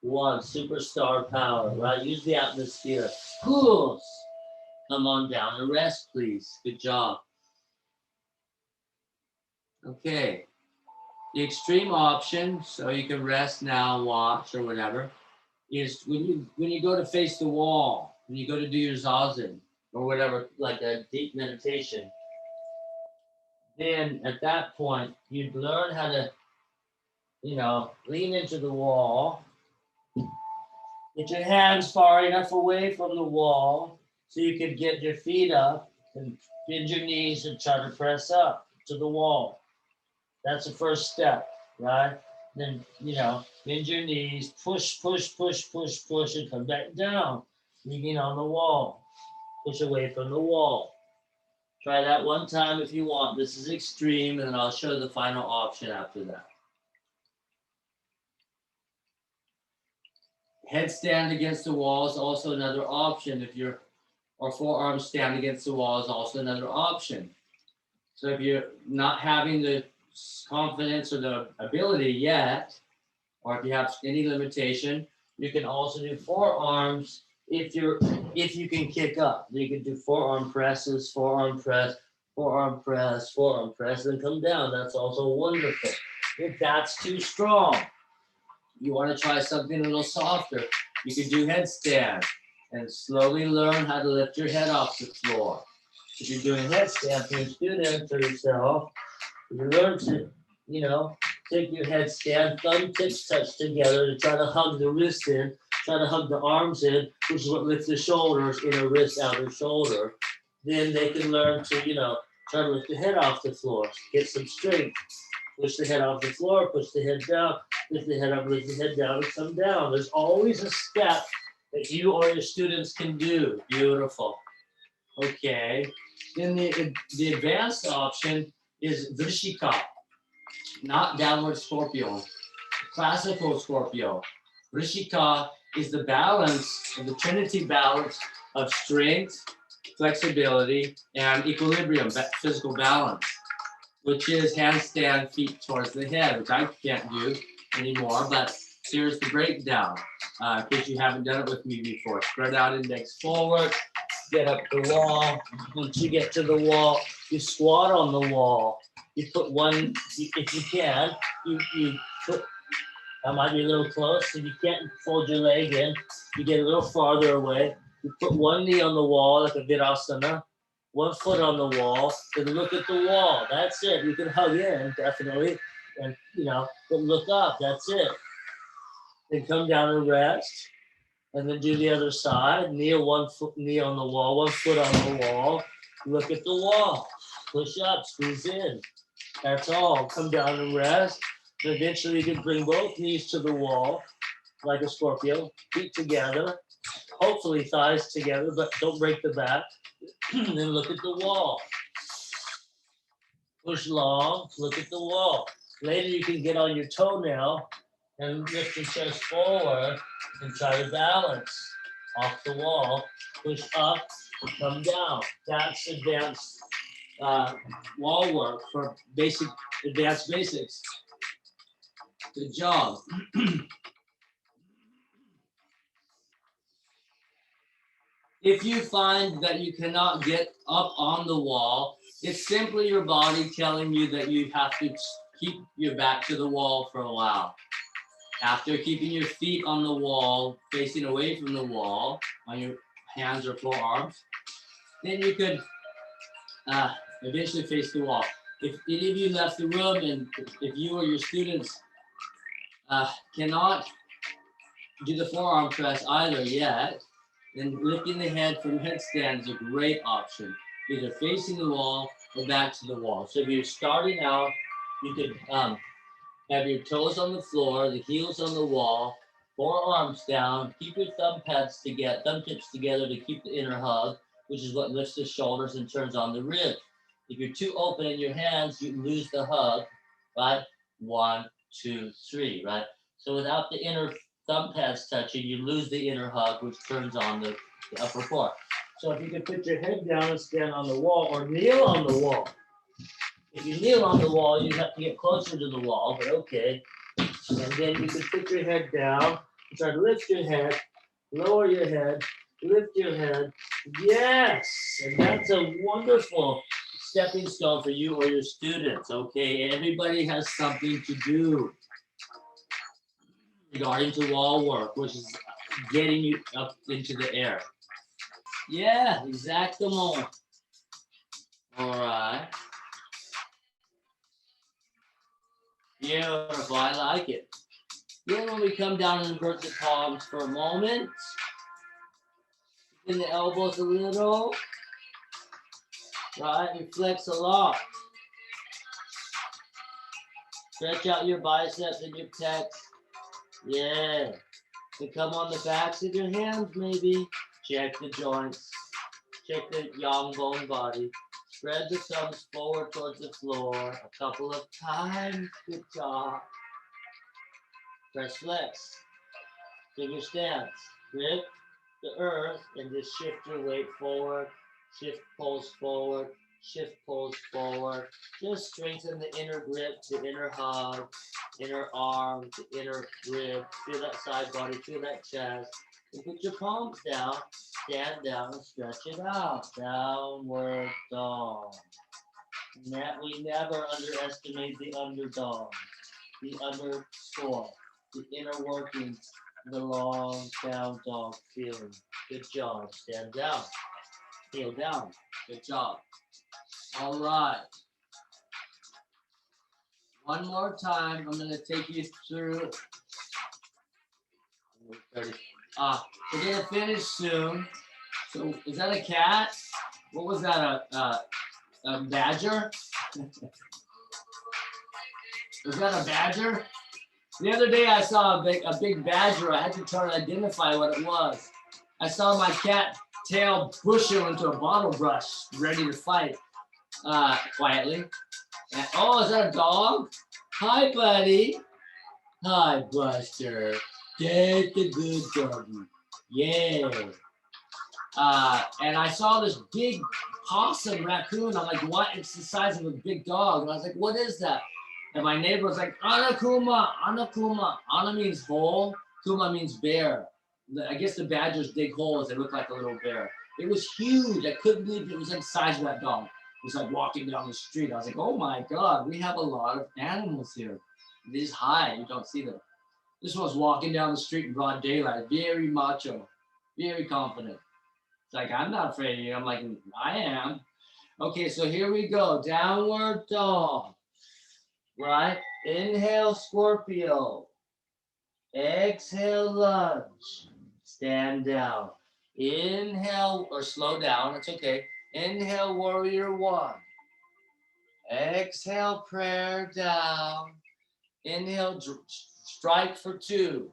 Speaker 1: 1. Superstar power. Right? Use the atmosphere. Pulse. Come on down and rest, please. Good job. Okay. The extreme option, so you can rest now, watch, or whatever, is when you go to face the wall, when you go to do your zazen, or whatever, like a deep meditation, then at that point, you'd learn how to, lean into the wall, get your hands far enough away from the wall so you can get your feet up and bend your knees and try to press up to the wall. That's the first step, right? Then, bend your knees, push, and come back down. Leaning on the wall. Push away from the wall. Try that one time if you want. This is extreme, and then I'll show the final option after that. Headstand against the wall is also another option. Or forearm stand against the wall is also another option. So if you're not having the confidence or the ability yet, or if you have any limitation, you can also do forearms if you can kick up. You can do forearm presses, forearm press, forearm press, forearm press, and come down. That's also wonderful. If that's too strong, you want to try something a little softer, you can do headstand and slowly learn how to lift your head off the floor. If you're doing headstand for your students or yourself, you learn to, take your headstand, thumb tips touch together to try to hug the wrist in, try to hug the arms in, which is what lifts the shoulders, inner wrist, outer shoulder. Then they can learn to, try to lift the head off the floor, get some strength. Push the head off the floor, push the head down, lift the head up, lift the head down, and come down. There's always a step that you or your students can do. Beautiful. Okay. Then the advanced option is Vrishika, not downward scorpio, classical scorpio. Vrishika is the balance, the trinity balance of strength, flexibility, and equilibrium, physical balance, which is handstand, feet towards the head, which I can't do anymore, but here's the breakdown, in case you haven't done it with me before. Spread out index forward, get up the wall. Once you get to the wall, you squat on the wall. You put one, if you can, you put, I might be a little close, if you can't fold your leg in, you get a little farther away. You put one knee on the wall, like a Virasana, one foot on the wall, and look at the wall. That's it. You can hug in, definitely, and, but look up. That's it. Then come down and rest. And then do the other side. Kneel one foot, knee on the wall, one foot on the wall. Look at the wall. Push up, squeeze in. That's all. Come down and rest. And eventually you can bring both knees to the wall, like a Scorpio. Feet together. Hopefully thighs together, but don't break the back. And then look at the wall. Push long. Look at the wall. Later you can get on your toenail and lift your chest forward and try to balance off the wall, push up, come down. That's advanced wall work for advanced basics. Good job. If you find that you cannot get up on the wall, it's simply your body telling you that you have to keep your back to the wall for a while. After keeping your feet on the wall, facing away from the wall, on your hands or forearms, then you could eventually face the wall. If any of you left the room and if you or your students cannot do the forearm press either yet, then lifting the head from headstand is a great option, either facing the wall or back to the wall. So if you're starting out You could have your toes on the floor, the heels on the wall, forearms down. Keep your thumb tips together to keep the inner hug, which is what lifts the shoulders and turns on the ribs. If you're too open in your hands, you lose the hug, right? 1, 2, 3, right? So without the inner thumb pads touching, you lose the inner hug, which turns on the upper core. So if you can put your head down and stand on the wall or kneel on the wall. If you kneel on the wall, you have to get closer to the wall, but okay. And then you can put your head down, try to lift your head, lower your head, lift your head. Yes, and that's a wonderful stepping stone for you or your students, okay? Everybody has something to do regarding to wall work, which is getting you up into the air. Yeah, exactement. All right. Beautiful, I like it. Then when we come down and invert the palms for a moment, bend the elbows a little, right? You flex a lot. Stretch out your biceps and your pecs. Yeah. And come on the backs of your hands, maybe. Check the joints. Check the yang bone body. Spread the thumbs forward towards the floor a couple of times. Good job. Press flex. Finger stance. Grip the earth and just shift your weight forward. Shift pulls forward. Shift pulls forward. Just strengthen the inner grip, the inner hug, inner arm, the inner rib. Feel that side body, feel that chest. And put your palms down, stand down and stretch it out. Downward dog. We never underestimate the underdog, the underscore, the inner workings, the long down dog feeling. Good job. Stand down. Heel down. Good job. All right. One more time. I'm going to take you through. We're going to finish soon. So is that a cat? What was that? A badger? Was that a badger? The other day I saw a big badger. I had to try to identify what it was. I saw my cat tail push him into a bottle brush, ready to fight quietly. And, oh, is that a dog? Hi, buddy. Hi, Buster. Get the good doggy. Yeah. And I saw this big possum raccoon. I'm like, what? It's the size of a big dog. And I was like, what is that? And my neighbor was like, Anakuma, Anakuma. Ana means hole. Kuma means bear. I guess the badgers dig holes. They look like a little bear. It was huge. I couldn't believe it was the size of that dog. It was like walking down the street. I was like, oh my God, we have a lot of animals here. These high, you don't see them. This one was walking down the street in broad daylight, very macho, very confident. It's like, I'm not afraid of you. I'm like, I am. Okay, so here we go. Downward dog. Right? Inhale, Scorpio. Exhale, lunge. Stand down. Inhale, or slow down. It's okay. Inhale, warrior one. Exhale, prayer down. Inhale, strike for two.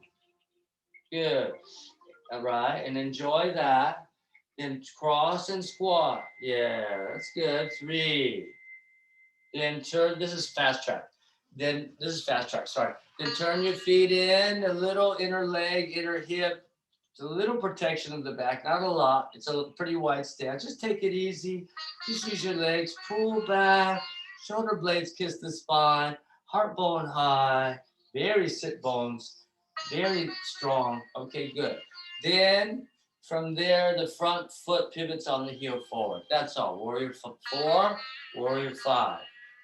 Speaker 1: Good. All right, and enjoy that. Then cross and squat. Yeah, that's good. 3. Then turn. This is fast track. Then this is fast track. Sorry. Then turn your feet in. A little inner leg, inner hip. It's a little protection of the back, not a lot. It's a pretty wide stance. Just take it easy. Just use your legs. Pull back. Shoulder blades kiss the spine. Heart bone high. Very sit bones. Very strong. Okay, good. Then from there, the front foot pivots on the heel forward. That's all. Warrior 4, warrior 5.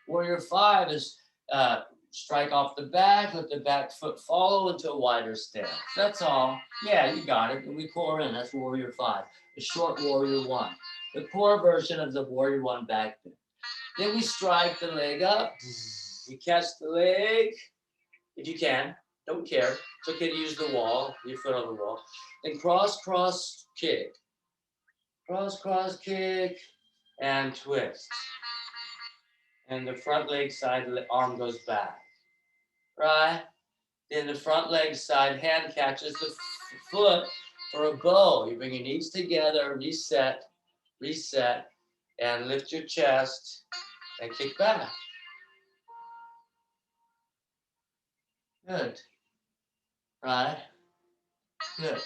Speaker 1: Warrior 5 is strike off the back, let the back foot follow into a wider stance. That's all. Yeah, you got it. And we core in. That's warrior 5. The short warrior 1. The core version of the warrior 1 back bend. Then we strike the leg up. You catch the leg, if you can. Don't care. It's okay to use the wall, your foot on the wall. Then cross, cross, kick. Cross, cross, kick, and twist. and the front leg side arm goes back. Right? Then the front leg side hand catches the foot for a bow. You bring your knees together, reset, reset, and lift your chest and kick back. Good. Right? Good.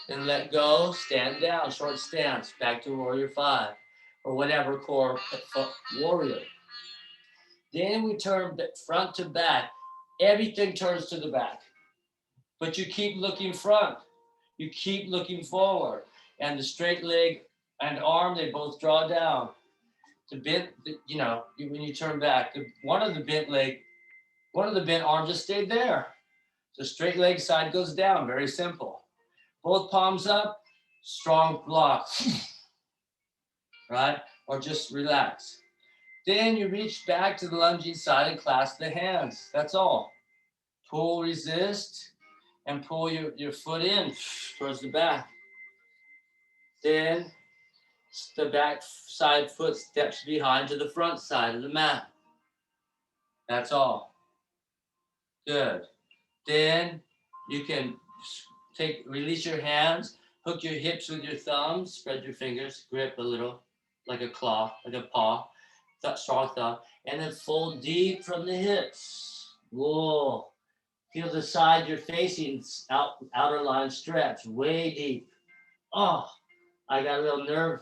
Speaker 1: Then let go, stand down, short stance, back to warrior 5 or whatever core warrior. Then we turn front to back. Everything turns to the back. But you keep looking front. You keep looking forward. And the straight leg and arm, they both draw down. The bent, you know, when you turn back, one of the bent arms just stayed there. The straight leg side goes down, very simple. Both palms up, strong block, right? Or just relax. Then you reach back to the lunging side and clasp the hands. That's all. Pull, resist, and pull your foot in towards the back. Then the back side foot steps behind to the front side of the mat. That's all. Good. Then you can release your hands, hook your hips with your thumbs, spread your fingers, grip a little like a claw, like a paw, strong thumb, and then fold deep from the hips. Whoa. Feel the side you're facing, outer line stretch, way deep. Oh, I got a little nerve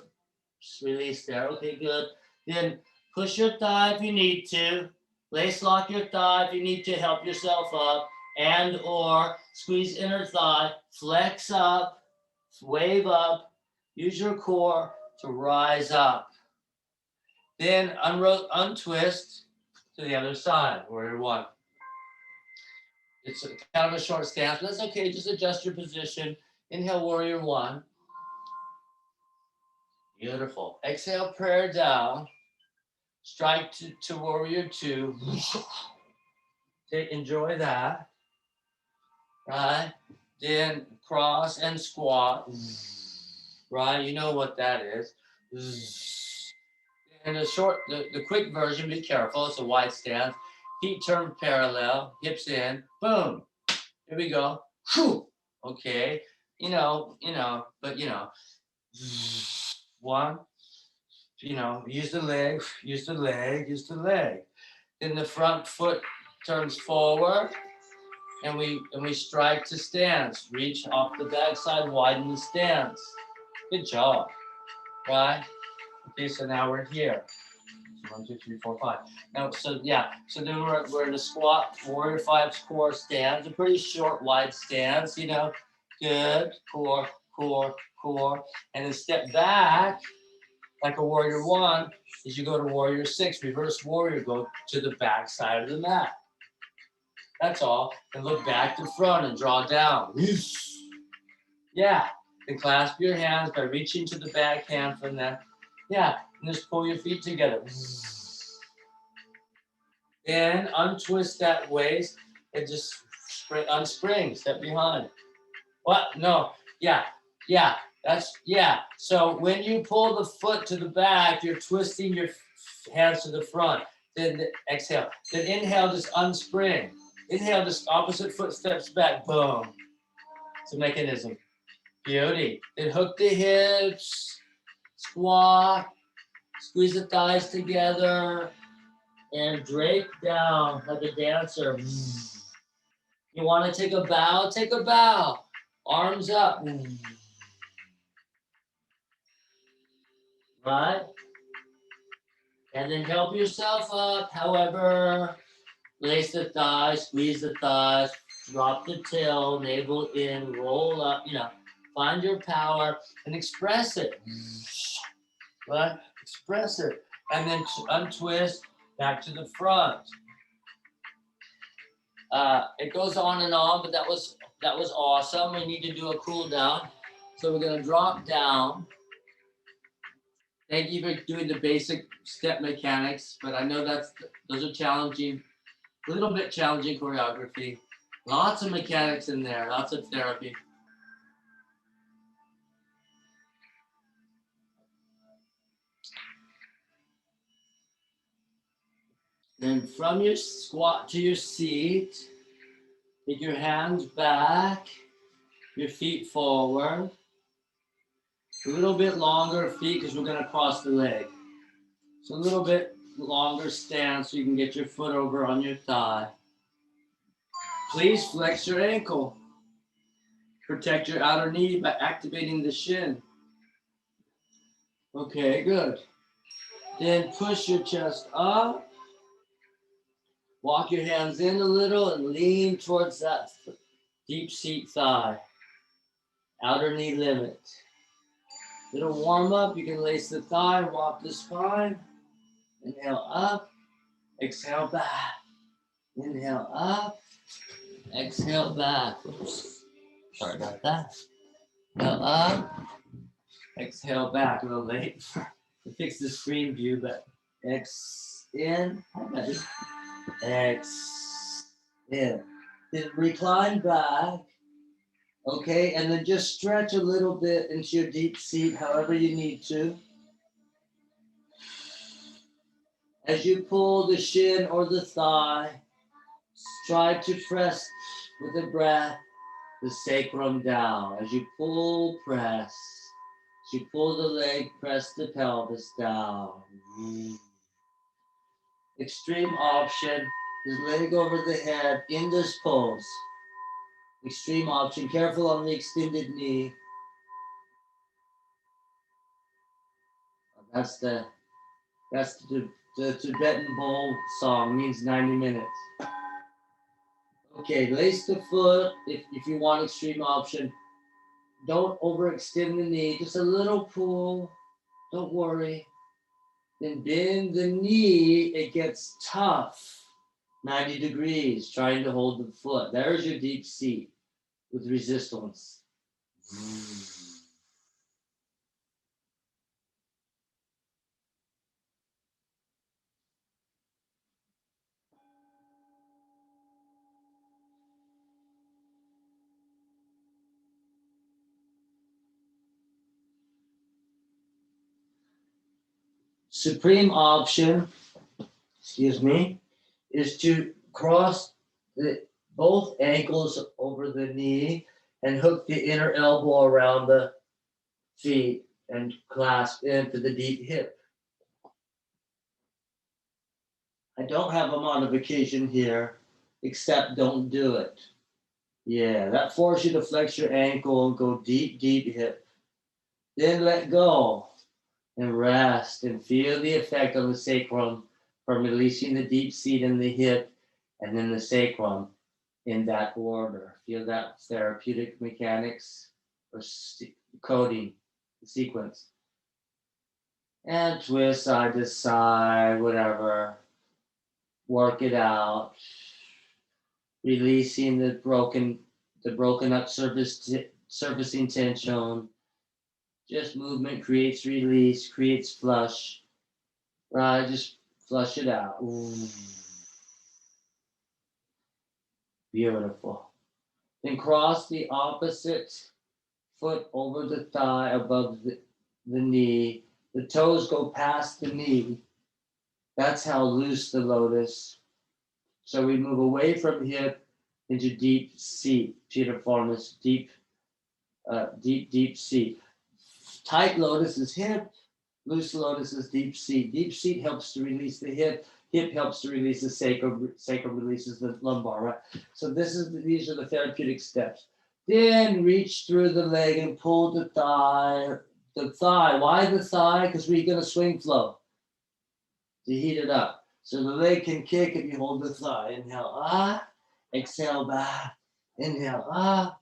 Speaker 1: release there. Okay, good. Then push your thigh if you need to. Lace lock your thigh if you need to help yourself up. And or squeeze inner thigh, flex up, wave up. Use your core to rise up. Then untwist to the other side, warrior 1. It's kind of a short stance, but that's okay. Just adjust your position. Inhale, warrior 1. Beautiful. Exhale, prayer down. Strike to warrior 2. Enjoy that. Right? Then cross and squat. Right? You know what that is. And the quick version, be careful. It's a wide stance. Feet turn parallel, hips in. Boom. Here we go. Okay. You know, but you know. 1. You know, use the leg. Then the front foot turns forward, and we strike to stance. Reach off the backside, widen the stance. Good job, right? Okay, so now we're here. 1, 2, 3, 4, 5. Now, so then we're in a squat, warrior 5 core stance, a pretty short, wide stance. You know, good. Core, and then step back. Like a warrior 1, as you go to warrior 6, reverse warrior, go to the back side of the mat. That's all. And look back to front and draw down. Yeah. Then clasp your hands by reaching to the back hand from that. Yeah. And just pull your feet together. Then untwist that waist and just unspring, step behind. What? No. Yeah. So when you pull the foot to the back, you're twisting your hands to the front. Then exhale. Then inhale, just unspring. Inhale, just opposite foot steps back. Boom. It's a mechanism. Beauty. Then hook the hips, squat, squeeze the thighs together, and drape down like a dancer. You want to take a bow? Take a bow. Arms up. Right? And then help yourself up. However, lace the thighs, squeeze the thighs, drop the tail, navel in, roll up, you know, find your power and express it. Right? Express it. And then untwist back to the front. It goes on and on, but that was awesome. We need to do a cool down. So we're going to drop down. Thank you for doing the basic step mechanics, but I know those are challenging, a little bit challenging choreography. Lots of mechanics in there, lots of therapy. And from your squat to your seat, take your hands back, your feet forward. A little bit longer feet because we're going to cross the leg. So a little bit longer stance so you can get your foot over on your thigh. Please flex your ankle. Protect your outer knee by activating the shin. Okay, good. Then push your chest up. Walk your hands in a little and lean towards that deep seat thigh. Outer knee limit. Little warm up. You can lace the thigh, walk the spine. Inhale up. Exhale back. Inhale up. Exhale back. Oops. Sorry about that. Inhale up. Exhale back. A little late to fix the screen view, but in. In. Then recline back. Okay, and then just stretch a little bit into your deep seat, however you need to. As you pull the shin or the thigh, try to press with the breath the sacrum down. As you pull, press. As you pull the leg, press the pelvis down. Extreme option is leg over the head in this pose. Extreme option. Careful on the extended knee. That's the Tibetan bowl song. Means 90 minutes. Okay, lace the foot if you want extreme option. Don't overextend the knee. Just a little pull. Don't worry. Then bend the knee. It gets tough. 90 degrees, trying to hold the foot. There's your deep seat with resistance. Supreme option, excuse me, is to cross both ankles over the knee and hook the inner elbow around the feet and clasp into the deep hip. I don't have a modification here, except don't do it. Yeah, that forces you to flex your ankle and go deep, deep hip. Then let go and rest and feel the effect on the sacrum from releasing the deep seat in the hip and then the sacrum in that order. Feel that therapeutic mechanics or coding sequence. And twist side to side, whatever. Work it out. Releasing the broken up surfacing tension. Just movement creates release, creates flush. Right, just flush it out. Ooh. Beautiful. Then cross the opposite foot over the thigh above the knee. The toes go past the knee. That's how loose the lotus. So we move away from hip into deep seat. Piriformis, deep seat. Tight lotus is hip. Loose lotus is deep seat. Deep seat helps to release the hip. Hip helps to release the sacrum. Sacrum releases the lumbar, right? So these are the therapeutic steps. Then reach through the leg and pull the thigh. The thigh. Why the thigh? Because we're going to swing flow to heat it up. So the leg can kick if you hold the thigh. Inhale, exhale, back. Inhale,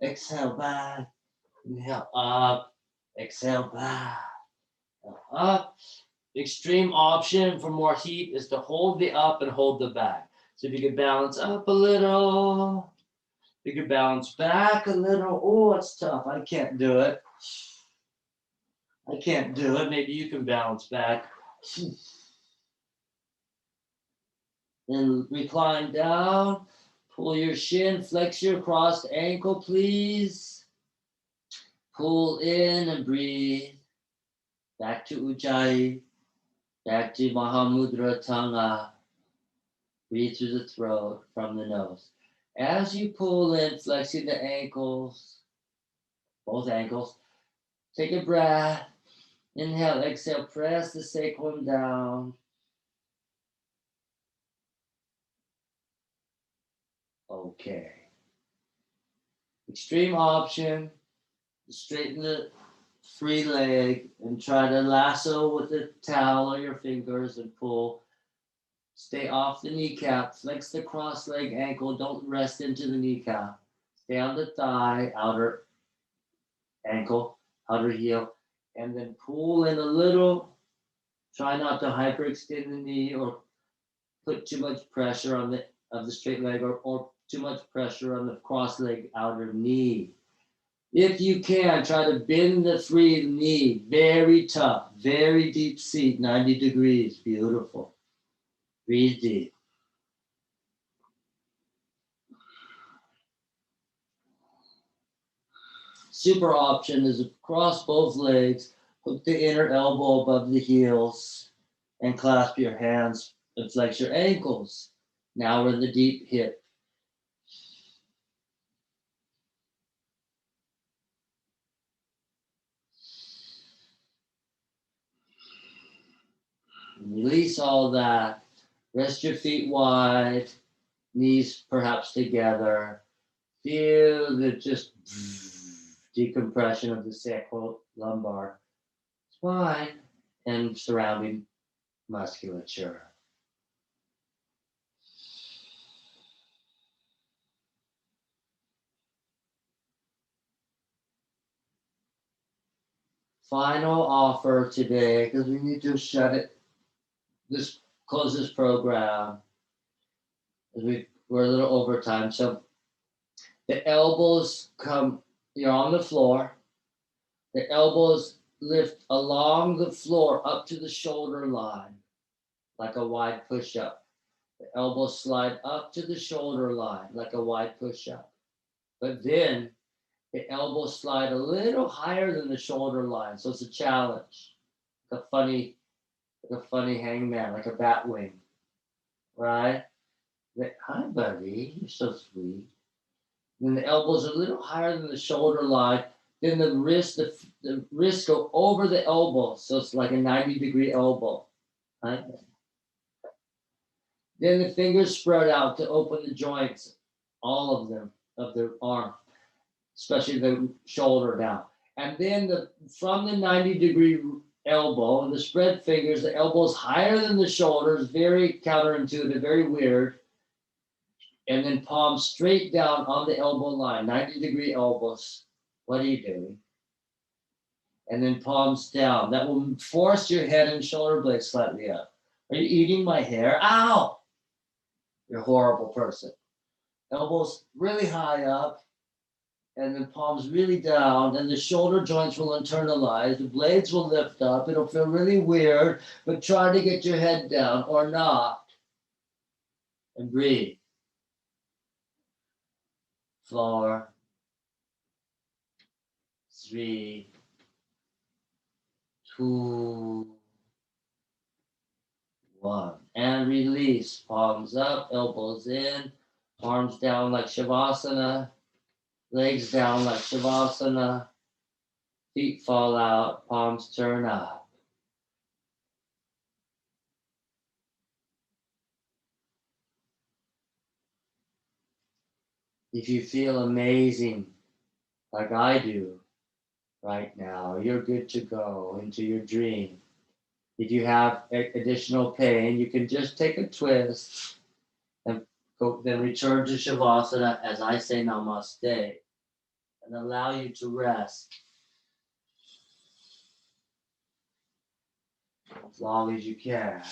Speaker 1: exhale, back. Inhale, up, exhale, back. Up. Extreme option for more heat is to hold the up and hold the back. So if you could balance up a little, you could balance back a little. Oh, it's tough. I can't do it. Maybe you can balance back. Then recline down. Pull your shin, flex your crossed ankle, please. Pull in and breathe. Back to Ujjayi. Back to Mahamudra Tanga. Breathe through the throat from the nose. As you pull in, flexing the ankles, both ankles, take a breath. Inhale, exhale, press the sacrum down. Okay. Extreme option, straighten the free leg and try to lasso with the towel or your fingers and pull. Stay off the kneecap, flex the cross leg ankle, don't rest into the kneecap. Stay on the thigh, outer ankle, outer heel, and then pull in a little. Try not to hyperextend the knee or put too much pressure on the straight leg or too much pressure on the cross leg outer knee. If you can, try to bend the free knee. Very tough, very deep seat, 90 degrees. Beautiful. Breathe deep. Super option is across both legs. Hook the inner elbow above the heels and clasp your hands and flex your ankles. Now we're in the deep hip. Release all that. Rest your feet wide, knees perhaps together. Feel the just decompression of the sacro-lumbar spine and surrounding musculature. Final offer today, because we need to close this program. We're a little over time. So the elbows come, you're on the floor. The elbows lift along the floor up to the shoulder line, like a wide push-up. The elbows slide up to the shoulder line, like a wide push-up. But then the elbows slide a little higher than the shoulder line. So it's a challenge, like a funny hangman, like a bat wing, right? Hi, buddy, you're so sweet. Then the elbows are a little higher than the shoulder line. Then the wrists go over the elbow, so it's like a 90-degree elbow. Right? Then the fingers spread out to open the joints, all of them, of the arm, especially the shoulder down. And then from the 90-degree elbow and the spread fingers, the elbows higher than the shoulders, very counterintuitive, very weird. And then palms straight down on the elbow line, 90-degree elbows. What are you doing? And then palms down. That will force your head and shoulder blades slightly up. Are you eating my hair? Ow! You're a horrible person. Elbows really high up, and then palms really down, and the shoulder joints will internalize. The blades will lift up. It'll feel really weird, but try to get your head down or not. And breathe. 4, 3, 2, 1. And release. Palms up, elbows in, arms down like Shavasana, legs down like Shavasana, feet fall out, palms turn up. If you feel amazing, like I do right now, you're good to go into your dream. If you have additional pain, you can just take a twist and then return to Shavasana as I say Namaste and allow you to rest as long as you can.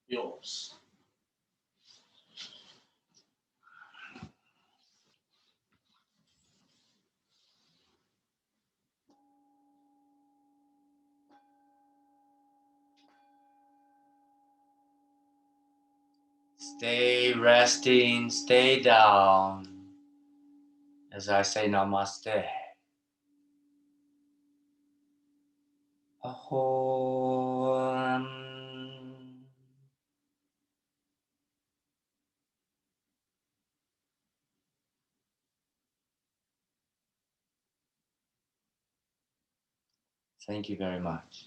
Speaker 1: Yours. Stay resting, stay down. As I say namaste. Ahom. Thank you very much.